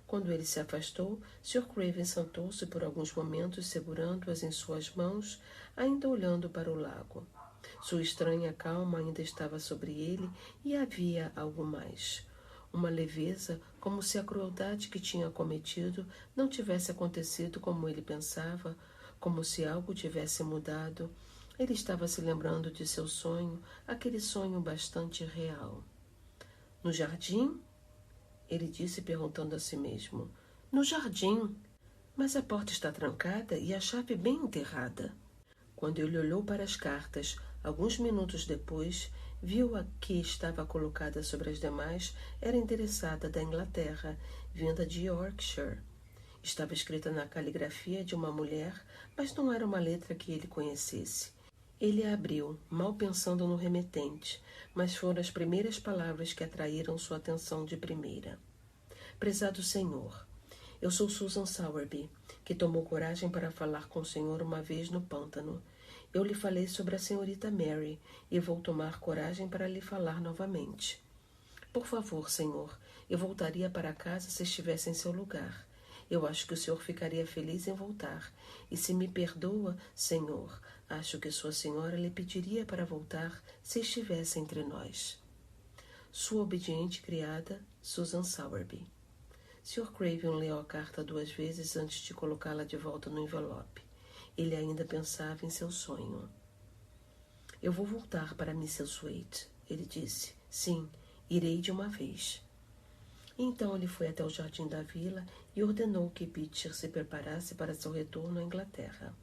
Quando ele se afastou, Sr. Craven sentou-se por alguns momentos segurando-as em suas mãos, ainda olhando para o lago. Sua estranha calma ainda estava sobre ele e havia algo mais. Uma leveza, como se a crueldade que tinha cometido não tivesse acontecido como ele pensava, como se algo tivesse mudado. Ele estava se lembrando de seu sonho, aquele sonho bastante real. No jardim? Ele disse perguntando a si mesmo. No jardim. Mas a porta está trancada e a chave bem enterrada. Quando ele olhou para as cartas, alguns minutos depois, viu a que estava colocada sobre as demais era endereçada da Inglaterra, vinda de Yorkshire. Estava escrita na caligrafia de uma mulher, mas não era uma letra que ele conhecesse. Ele a abriu, mal pensando no remetente, mas foram as primeiras palavras que atraíram sua atenção de primeira. Prezado senhor, eu sou Susan Sowerby, que tomou coragem para falar com o senhor uma vez no pântano. Eu lhe falei sobre a senhorita Mary e vou tomar coragem para lhe falar novamente. Por favor, senhor, eu voltaria para casa se estivesse em seu lugar. Eu acho que o senhor ficaria feliz em voltar. E se me perdoa, senhor, acho que sua senhora lhe pediria para voltar se estivesse entre nós. Sua obediente criada, Susan Sowerby. Sr. Craven leu a carta 2 vezes antes de colocá-la de volta no envelope. Ele ainda pensava em seu sonho. Eu vou voltar para Mrs. Waite, ele disse. Sim, irei de uma vez. Então ele foi até o jardim da vila e ordenou que Pitcher se preparasse para seu retorno à Inglaterra.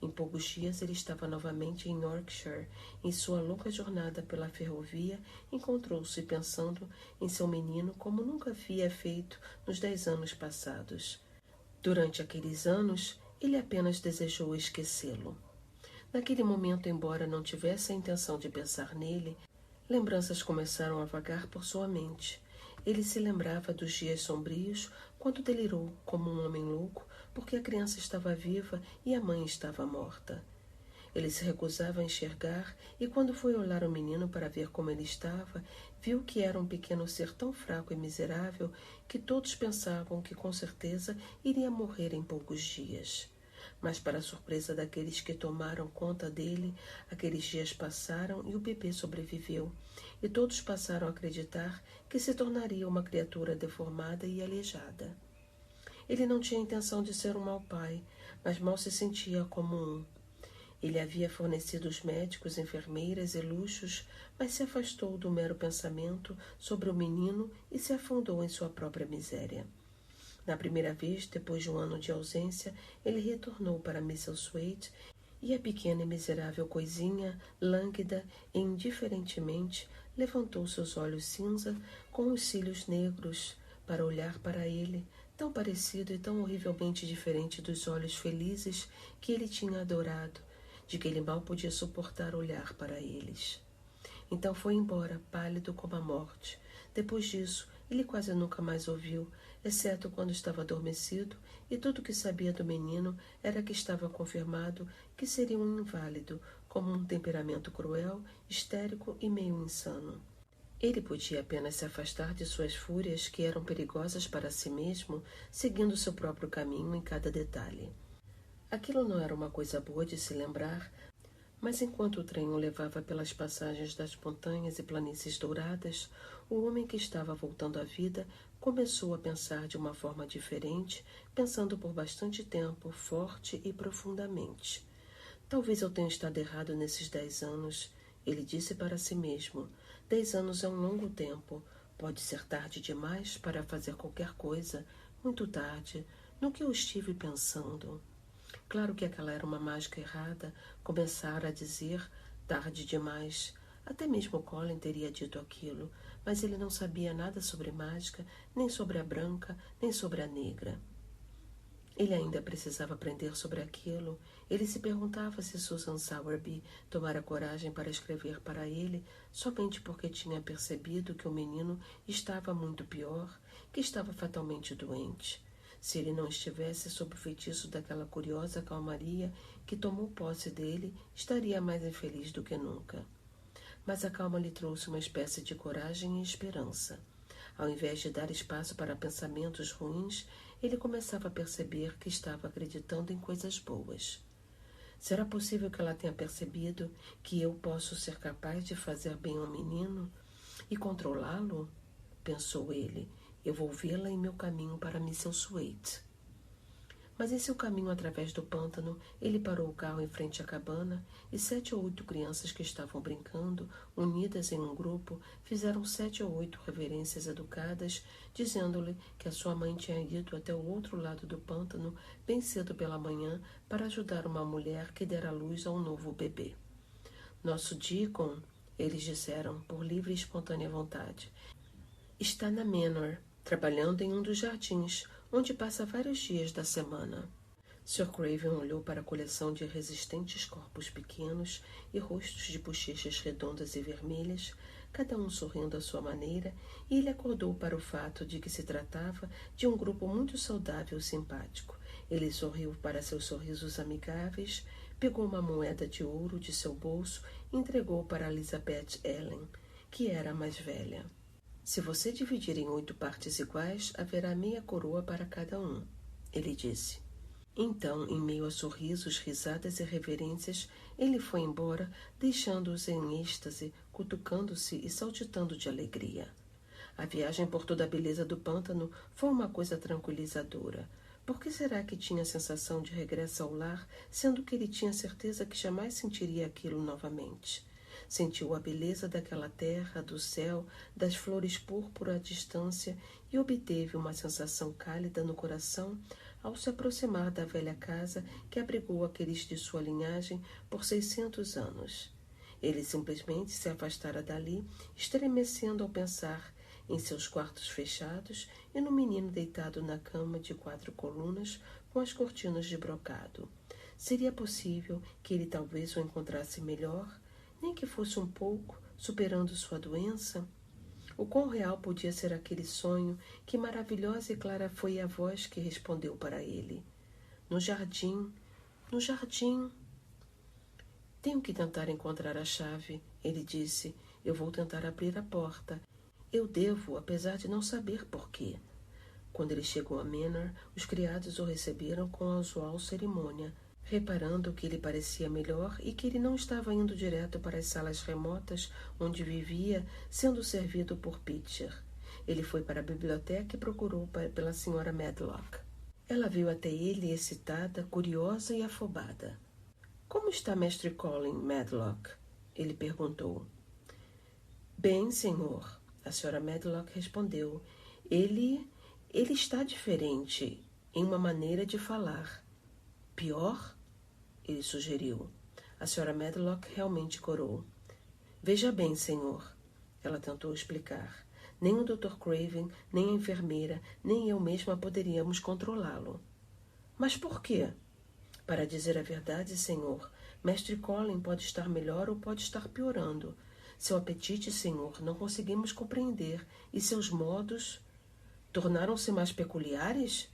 Em poucos dias ele estava novamente em Yorkshire. Em sua longa jornada pela ferrovia, encontrou-se pensando em seu menino como nunca havia feito nos 10 anos passados. Durante aqueles anos, ele apenas desejou esquecê-lo. Naquele momento, embora não tivesse a intenção de pensar nele, lembranças começaram a vagar por sua mente. Ele se lembrava dos dias sombrios, quando delirou como um homem louco, porque a criança estava viva e a mãe estava morta. Ele se recusava a enxergar, e quando foi olhar o menino para ver como ele estava, viu que era um pequeno ser tão fraco e miserável que todos pensavam que com certeza iria morrer em poucos dias. Mas, para a surpresa daqueles que tomaram conta dele, aqueles dias passaram e o bebê sobreviveu, e todos passaram a acreditar que se tornaria uma criatura deformada e aleijada. Ele não tinha intenção de ser um mau pai, mas mal se sentia como um. Ele havia fornecido os médicos, enfermeiras e luxos, mas se afastou do mero pensamento sobre o menino e se afundou em sua própria miséria. Na primeira vez, depois de um ano de ausência, ele retornou para Misselthwaite e a pequena e miserável coisinha, lânguida e indiferentemente, levantou seus olhos cinza com os cílios negros para olhar para ele, tão parecido e tão horrivelmente diferente dos olhos felizes que ele tinha adorado, de que ele mal podia suportar olhar para eles. Então foi embora, pálido como a morte. Depois disso, ele quase nunca mais ouviu, exceto quando estava adormecido, e tudo o que sabia do menino era que estava confirmado que seria um inválido, como um temperamento cruel, histérico e meio insano. Ele podia apenas se afastar de suas fúrias, que eram perigosas para si mesmo, seguindo seu próprio caminho em cada detalhe. Aquilo não era uma coisa boa de se lembrar, mas enquanto o trem o levava pelas passagens das montanhas e planícies douradas, o homem que estava voltando à vida começou a pensar de uma forma diferente, pensando por bastante tempo, forte e profundamente. Talvez eu tenha estado errado nesses 10 anos, ele disse para si mesmo. 10 anos é um longo tempo. Pode ser tarde demais para fazer qualquer coisa, muito tarde, no que eu estive pensando. Claro que aquela era uma mágica errada, começar a dizer tarde demais. Até mesmo Colin teria dito aquilo, mas ele não sabia nada sobre mágica, nem sobre a branca, nem sobre a negra. Ele ainda precisava aprender sobre aquilo. Ele se perguntava se Susan Sowerby tomara coragem para escrever para ele somente porque tinha percebido que o menino estava muito pior, que estava fatalmente doente. Se ele não estivesse sob o feitiço daquela curiosa calmaria que tomou posse dele, estaria mais infeliz do que nunca. Mas a calma lhe trouxe uma espécie de coragem e esperança. Ao invés de dar espaço para pensamentos ruins, ele começava a perceber que estava acreditando em coisas boas. Será possível que ela tenha percebido que eu posso ser capaz de fazer bem ao menino e controlá-lo? Pensou ele. Eu vou vê-la em meu caminho para Misselthwaite. Mas em seu caminho através do pântano, ele parou o carro em frente à cabana e 7 ou 8 crianças que estavam brincando, unidas em um grupo, fizeram 7 ou 8 reverências educadas, dizendo-lhe que a sua mãe tinha ido até o outro lado do pântano bem cedo pela manhã para ajudar uma mulher que dera luz a um novo bebê. Nosso Deacon, eles disseram, por livre e espontânea vontade, está na Manor, trabalhando em um dos jardins, onde passa vários dias da semana. Sr. Craven olhou para a coleção de resistentes corpos pequenos e rostos de bochechas redondas e vermelhas, cada um sorrindo à sua maneira, e ele acordou para o fato de que se tratava de um grupo muito saudável e simpático. Ele sorriu para seus sorrisos amigáveis, pegou uma moeda de ouro de seu bolso e entregou para Elizabeth Ellen, que era a mais velha. Se você dividir em 8 partes iguais, haverá meia coroa para cada um, ele disse. Então, em meio a sorrisos, risadas e reverências, ele foi embora, deixando-os em êxtase, cutucando-se e saltitando de alegria. A viagem por toda a beleza do pântano foi uma coisa tranquilizadora. Por que será que tinha a sensação de regresso ao lar, sendo que ele tinha certeza que jamais sentiria aquilo novamente? Sentiu a beleza daquela terra, do céu, das flores púrpura à distância e obteve uma sensação cálida no coração ao se aproximar da velha casa que abrigou aqueles de sua linhagem por 600 anos. Ele simplesmente se afastara dali, estremecendo ao pensar em seus quartos fechados e no menino deitado na cama de 4 colunas com as cortinas de brocado. Seria possível que ele talvez o encontrasse melhor, nem que fosse um pouco, superando sua doença? O quão real podia ser aquele sonho, que maravilhosa e clara foi a voz que respondeu para ele. No jardim, no jardim. Tenho que tentar encontrar a chave, ele disse. Eu vou tentar abrir a porta. Eu devo, apesar de não saber porquê. Quando ele chegou a Manor, os criados o receberam com a usual cerimônia, reparando que ele parecia melhor e que ele não estava indo direto para as salas remotas onde vivia, sendo servido por Pitcher. Ele foi para a biblioteca e procurou pela Sra. Medlock. Ela veio até ele excitada, curiosa e afobada. Como está Mestre Colin, Medlock? Ele perguntou. Bem, senhor, a Sra. Medlock respondeu. Ele está diferente em uma maneira de falar. Pior? Ele sugeriu. A Sra. Medlock realmente corou. Veja bem, senhor, ela tentou explicar. Nem o Dr. Craven, nem a enfermeira, nem eu mesma poderíamos controlá-lo. Mas por quê? Para dizer a verdade, senhor, Mestre Colin pode estar melhor ou pode estar piorando. Seu apetite, senhor, não conseguimos compreender, e seus modos tornaram-se mais peculiares?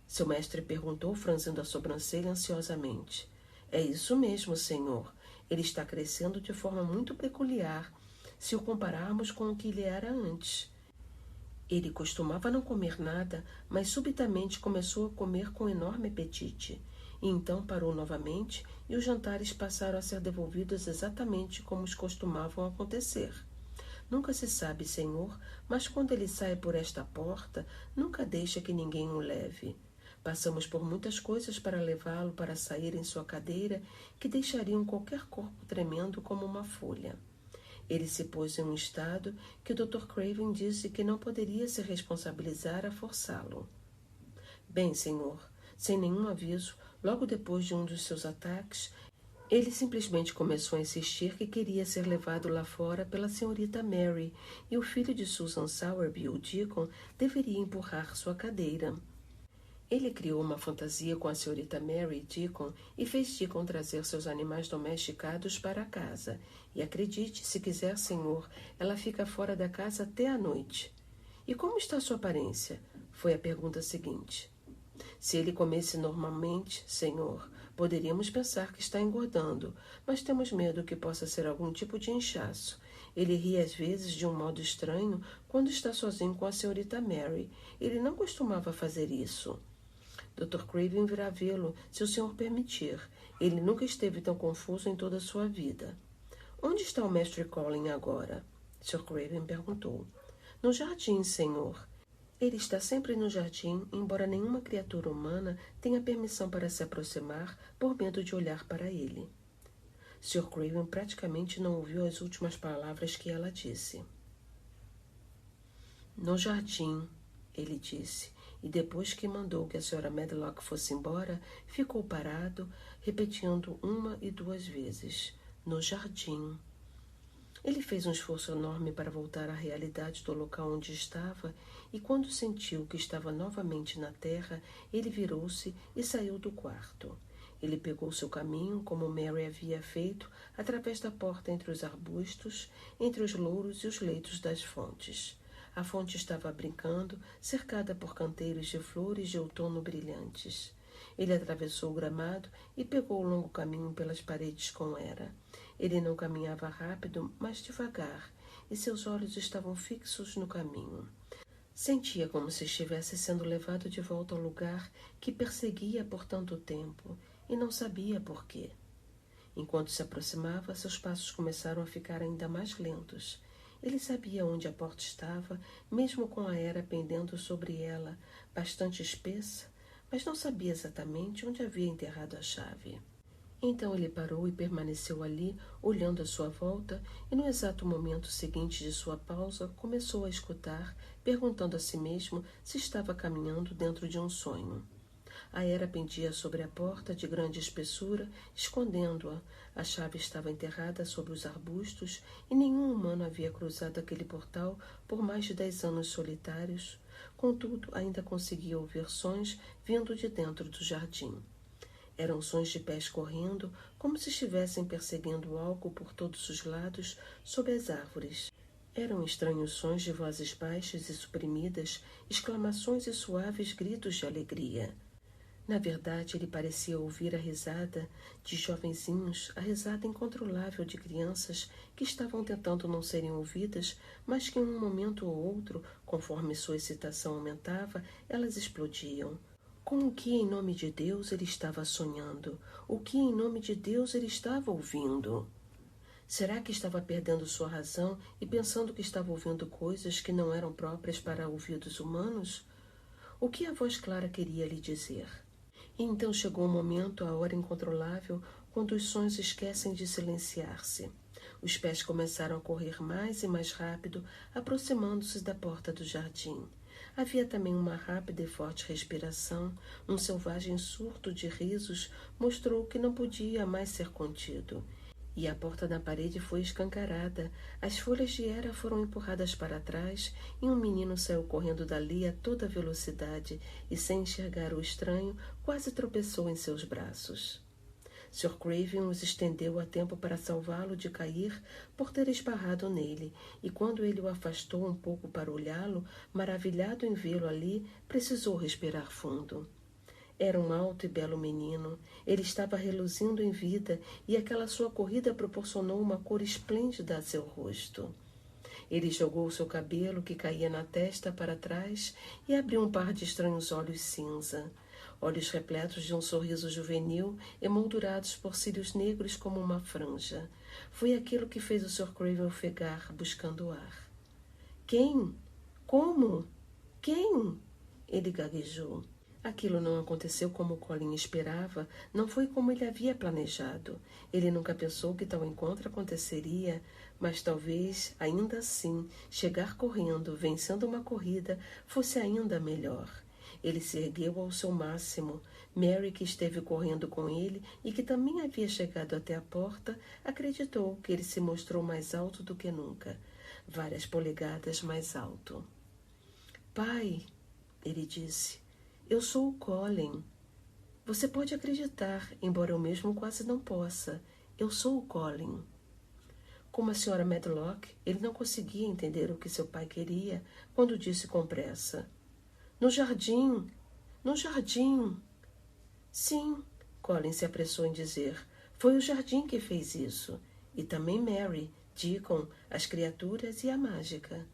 Seu mestre perguntou, franzindo a sobrancelha ansiosamente. É isso mesmo, senhor. Ele está crescendo de forma muito peculiar, se o compararmos com o que ele era antes. Ele costumava não comer nada, mas subitamente começou a comer com enorme apetite. E então parou novamente e os jantares passaram a ser devolvidos exatamente como os costumavam acontecer. Nunca se sabe, senhor, mas quando ele sai por esta porta, nunca deixa que ninguém o leve. Passamos por muitas coisas para levá-lo para sair em sua cadeira que deixariam qualquer corpo tremendo como uma folha. Ele se pôs em um estado que o Dr. Craven disse que não poderia se responsabilizar a forçá-lo. Bem, senhor, sem nenhum aviso, logo depois de um dos seus ataques, ele simplesmente começou a insistir que queria ser levado lá fora pela senhorita Mary e o filho de Susan Sowerby, o Deacon, deveria empurrar sua cadeira. Ele criou uma fantasia com a senhorita Mary e Deacon e fez Deacon trazer seus animais domesticados para a casa. E acredite, se quiser, senhor, ela fica fora da casa até a noite. E como está sua aparência? Foi a pergunta seguinte. Se ele comesse normalmente, senhor, poderíamos pensar que está engordando, mas temos medo que possa ser algum tipo de inchaço. Ele ri às vezes de um modo estranho quando está sozinho com a senhorita Mary. Ele não costumava fazer isso. Dr. Craven virá vê-lo, se o senhor permitir. Ele nunca esteve tão confuso em toda a sua vida. Onde está o mestre Colin agora? Sr. Craven perguntou. No jardim, senhor. Ele está sempre no jardim, embora nenhuma criatura humana tenha permissão para se aproximar por medo de olhar para ele. Sr. Craven praticamente não ouviu as últimas palavras que ela disse. No jardim, ele disse. E depois que mandou que a Sra. Medlock fosse embora, ficou parado, repetindo uma e duas vezes. No jardim. Ele fez um esforço enorme para voltar à realidade do local onde estava, e quando sentiu que estava novamente na terra, ele virou-se e saiu do quarto. Ele pegou seu caminho, como Mary havia feito, através da porta entre os arbustos, entre os louros e os leitos das fontes. A fonte estava brincando, cercada por canteiros de flores de outono brilhantes. Ele atravessou o gramado e pegou o longo caminho pelas paredes com Era. Ele não caminhava rápido, mas devagar, e seus olhos estavam fixos no caminho. Sentia como se estivesse sendo levado de volta ao lugar que perseguia por tanto tempo, e não sabia por quê. Enquanto se aproximava, seus passos começaram a ficar ainda mais lentos. Ele sabia onde a porta estava, mesmo com a Era pendendo sobre ela, bastante espessa, mas não sabia exatamente onde havia enterrado a chave. Então ele parou e permaneceu ali, olhando à sua volta, e no exato momento seguinte de sua pausa, começou a escutar, perguntando a si mesmo se estava caminhando dentro de um sonho. A Era pendia sobre a porta de grande espessura, escondendo-a. A chave estava enterrada sobre os arbustos e nenhum humano havia cruzado aquele portal por mais de 10 anos solitários. Contudo, ainda conseguia ouvir sons vindo de dentro do jardim. Eram sons de pés correndo, como se estivessem perseguindo algo por todos os lados, sob as árvores. Eram estranhos sons de vozes baixas e suprimidas, exclamações e suaves gritos de alegria. Na verdade, ele parecia ouvir a risada de jovenzinhos, a risada incontrolável de crianças que estavam tentando não serem ouvidas, mas que em um momento ou outro, conforme sua excitação aumentava, elas explodiam. Com o que em nome de Deus ele estava sonhando? O que em nome de Deus ele estava ouvindo? Será que estava perdendo sua razão e pensando que estava ouvindo coisas que não eram próprias para ouvidos humanos? O que a voz clara queria lhe dizer? E então chegou o momento, a hora incontrolável, quando os sons esquecem de silenciar-se. Os pés começaram a correr mais e mais rápido, aproximando-se da porta do jardim. Havia também uma rápida e forte respiração. Um selvagem surto de risos mostrou que não podia mais ser contido. E a porta da parede foi escancarada, as folhas de era foram empurradas para trás e um menino saiu correndo dali a toda velocidade e, sem enxergar o estranho, quase tropeçou em seus braços. Sr. Craven os estendeu a tempo para salvá-lo de cair por ter esbarrado nele, e quando ele o afastou um pouco para olhá-lo, maravilhado em vê-lo ali, precisou respirar fundo. Era um alto e belo menino. Ele estava reluzindo em vida e aquela sua corrida proporcionou uma cor esplêndida a seu rosto. Ele jogou seu cabelo, que caía na testa, para trás e abriu um par de estranhos olhos cinza. Olhos repletos de um sorriso juvenil, emoldurados por cílios negros como uma franja. Foi aquilo que fez o Sr. Craven ofegar, buscando ar. Quem? Como? Quem? Ele gaguejou. Aquilo não aconteceu como Colin esperava, não foi como ele havia planejado. Ele nunca pensou que tal encontro aconteceria, mas talvez, ainda assim, chegar correndo, vencendo uma corrida, fosse ainda melhor. Ele se ergueu ao seu máximo. Mary, que esteve correndo com ele e que também havia chegado até a porta, acreditou que ele se mostrou mais alto do que nunca, várias polegadas mais alto. Pai, ele disse. Eu sou o Colin. Você pode acreditar, embora eu mesmo quase não possa. Eu sou o Colin. Como a Sra. Medlock, ele não conseguia entender o que seu pai queria quando disse com pressa. No jardim! No jardim! Sim, Colin se apressou em dizer. Foi o jardim que fez isso. E também Mary, Deacon, as criaturas e a mágica.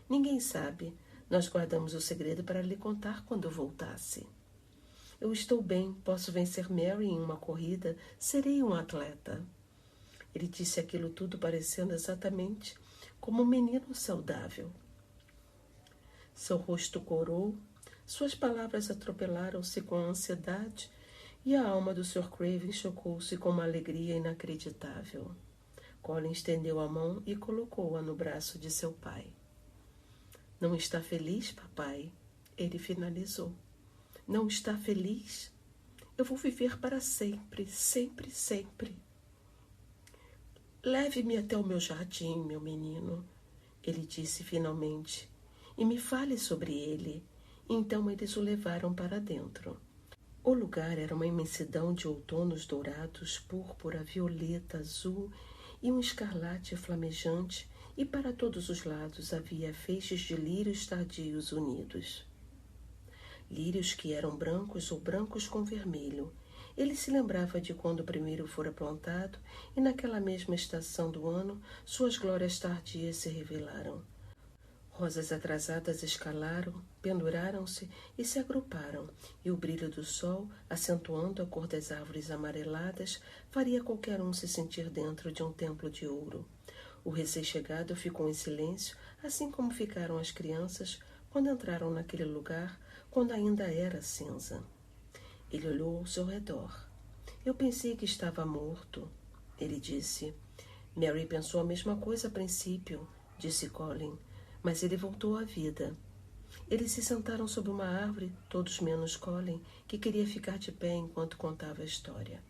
Ninguém sabe. Nós guardamos o segredo para lhe contar quando voltasse. Eu estou bem, posso vencer Mary em uma corrida, serei um atleta. Ele disse aquilo tudo parecendo exatamente como um menino saudável. Seu rosto corou, suas palavras atropelaram-se com a ansiedade e a alma do Sr. Craven chocou-se com uma alegria inacreditável. Colin estendeu a mão e colocou-a no braço de seu pai. Não está feliz, papai? Ele finalizou. Não está feliz? Eu vou viver para sempre, sempre, sempre. Leve-me até o meu jardim, meu menino, ele disse finalmente, e me fale sobre ele. Então eles o levaram para dentro. O lugar era uma imensidão de outonos dourados, púrpura, violeta, azul e um escarlate flamejante, e para todos os lados havia feixes de lírios tardios unidos. Lírios que eram brancos ou brancos com vermelho. Ele se lembrava de quando o primeiro fora plantado, e naquela mesma estação do ano, suas glórias tardias se revelaram. Rosas atrasadas escalaram, penduraram-se e se agruparam, e o brilho do sol, acentuando a cor das árvores amareladas, faria qualquer um se sentir dentro de um templo de ouro. O recém-chegado ficou em silêncio, assim como ficaram as crianças quando entraram naquele lugar, quando ainda era cinza. Ele olhou ao seu redor. Eu pensei que estava morto, ele disse. Mary pensou a mesma coisa a princípio, disse Colin, mas ele voltou à vida. Eles se sentaram sob uma árvore, todos menos Colin, que queria ficar de pé enquanto contava a história.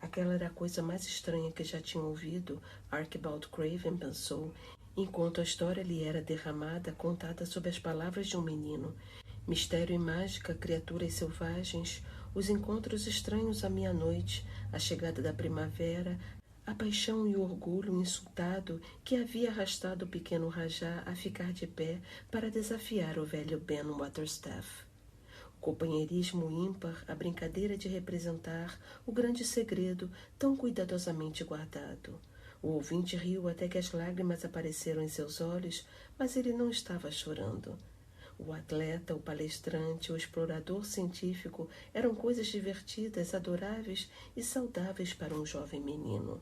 Aquela era a coisa mais estranha que já tinha ouvido, Archibald Craven pensou, enquanto a história lhe era derramada, contada sob as palavras de um menino. Mistério e mágica, criaturas selvagens, os encontros estranhos à meia-noite, a chegada da primavera, A paixão e o orgulho insultado que havia arrastado o pequeno Rajá a ficar de pé para desafiar o velho Ben Waterstaff. O companheirismo ímpar, a brincadeira de representar o grande segredo tão cuidadosamente guardado. O ouvinte riu até que as lágrimas apareceram em seus olhos, mas ele não estava chorando. O atleta, o palestrante, o explorador científico eram coisas divertidas, adoráveis e saudáveis para um jovem menino.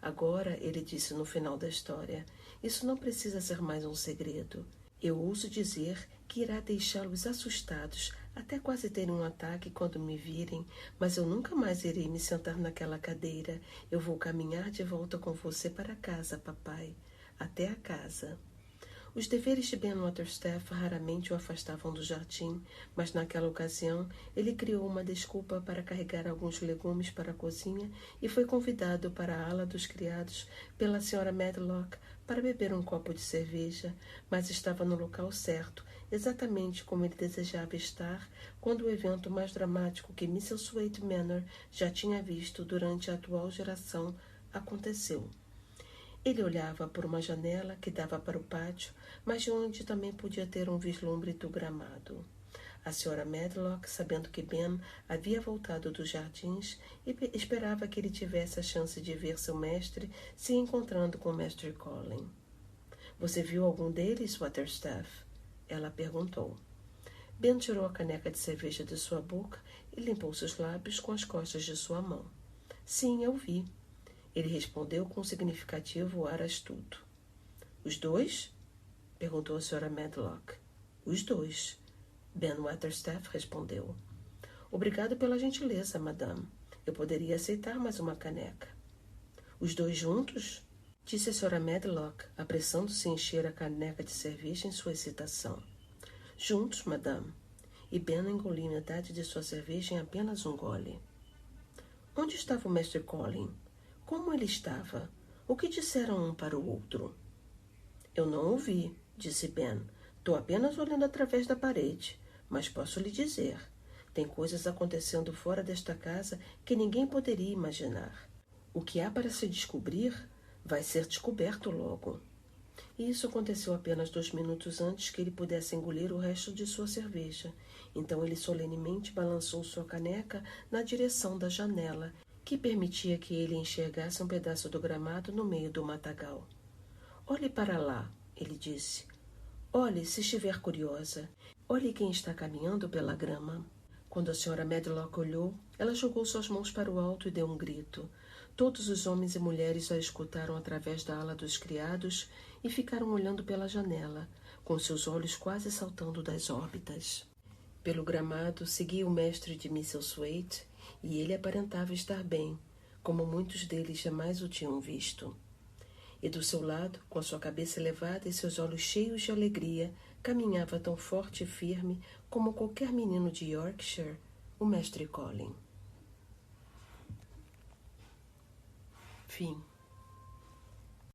Agora, ele disse no final da história, isso não precisa ser mais um segredo. Eu ouso dizer que irá deixá-los assustados, até quase terem um ataque quando me virem, mas eu nunca mais irei me sentar naquela cadeira. Eu vou caminhar de volta com você para casa, papai. Até a casa. Os deveres de Ben Waterstaff raramente o afastavam do jardim, mas naquela ocasião ele criou uma desculpa para carregar alguns legumes para a cozinha e foi convidado para a ala dos criados pela Sra. Medlock para beber um copo de cerveja, mas estava no local certo, exatamente como ele desejava estar, quando o evento mais dramático que Misselthwaite Manor já tinha visto durante a atual geração aconteceu. Ele olhava por uma janela que dava para o pátio, mas de onde também podia ter um vislumbre do gramado. A Sra. Medlock, sabendo que Ben havia voltado dos jardins, esperava que ele tivesse a chance de ver seu mestre se encontrando com o mestre Colin. Você viu algum deles, Waterstaff? Ela perguntou. Ben tirou a caneca de cerveja de sua boca e limpou seus lábios com as costas de sua mão. Sim, eu vi. Ele respondeu com um significativo ar astuto. Os dois? Perguntou a Sra. Medlock. Os dois. Ben Waterstaff respondeu. Obrigado pela gentileza, madame. Eu poderia aceitar mais uma caneca. Os dois juntos? Disse a Sra. Medlock, apressando-se em encher a caneca de cerveja em sua excitação. Juntos, madame. E Ben engoliu metade de sua cerveja em apenas um gole. Onde estava o mestre Colin? Como ele estava? O que disseram um para o outro? Eu não ouvi, disse Ben. Estou apenas olhando através da parede, mas posso lhe dizer. Tem coisas acontecendo fora desta casa que ninguém poderia imaginar. O que há para se descobrir vai ser descoberto logo. E isso aconteceu apenas 2 minutos antes que ele pudesse engolir o resto de sua cerveja. Então ele solenemente balançou sua caneca na direção da janela, que permitia que ele enxergasse um pedaço do gramado no meio do matagal. Olhe para lá, ele disse. Olhe se estiver curiosa. Olhe quem está caminhando pela grama. Quando a Sra. Medlock olhou, ela jogou suas mãos para o alto e deu um grito. Todos os homens e mulheres a escutaram através da ala dos criados e ficaram olhando pela janela, com seus olhos quase saltando das órbitas. Pelo gramado seguia o mestre de Misselthwaite, e ele aparentava estar bem, como muitos deles jamais o tinham visto. E do seu lado, com a sua cabeça elevada e seus olhos cheios de alegria, caminhava tão forte e firme como qualquer menino de Yorkshire, o mestre Colin. Fim.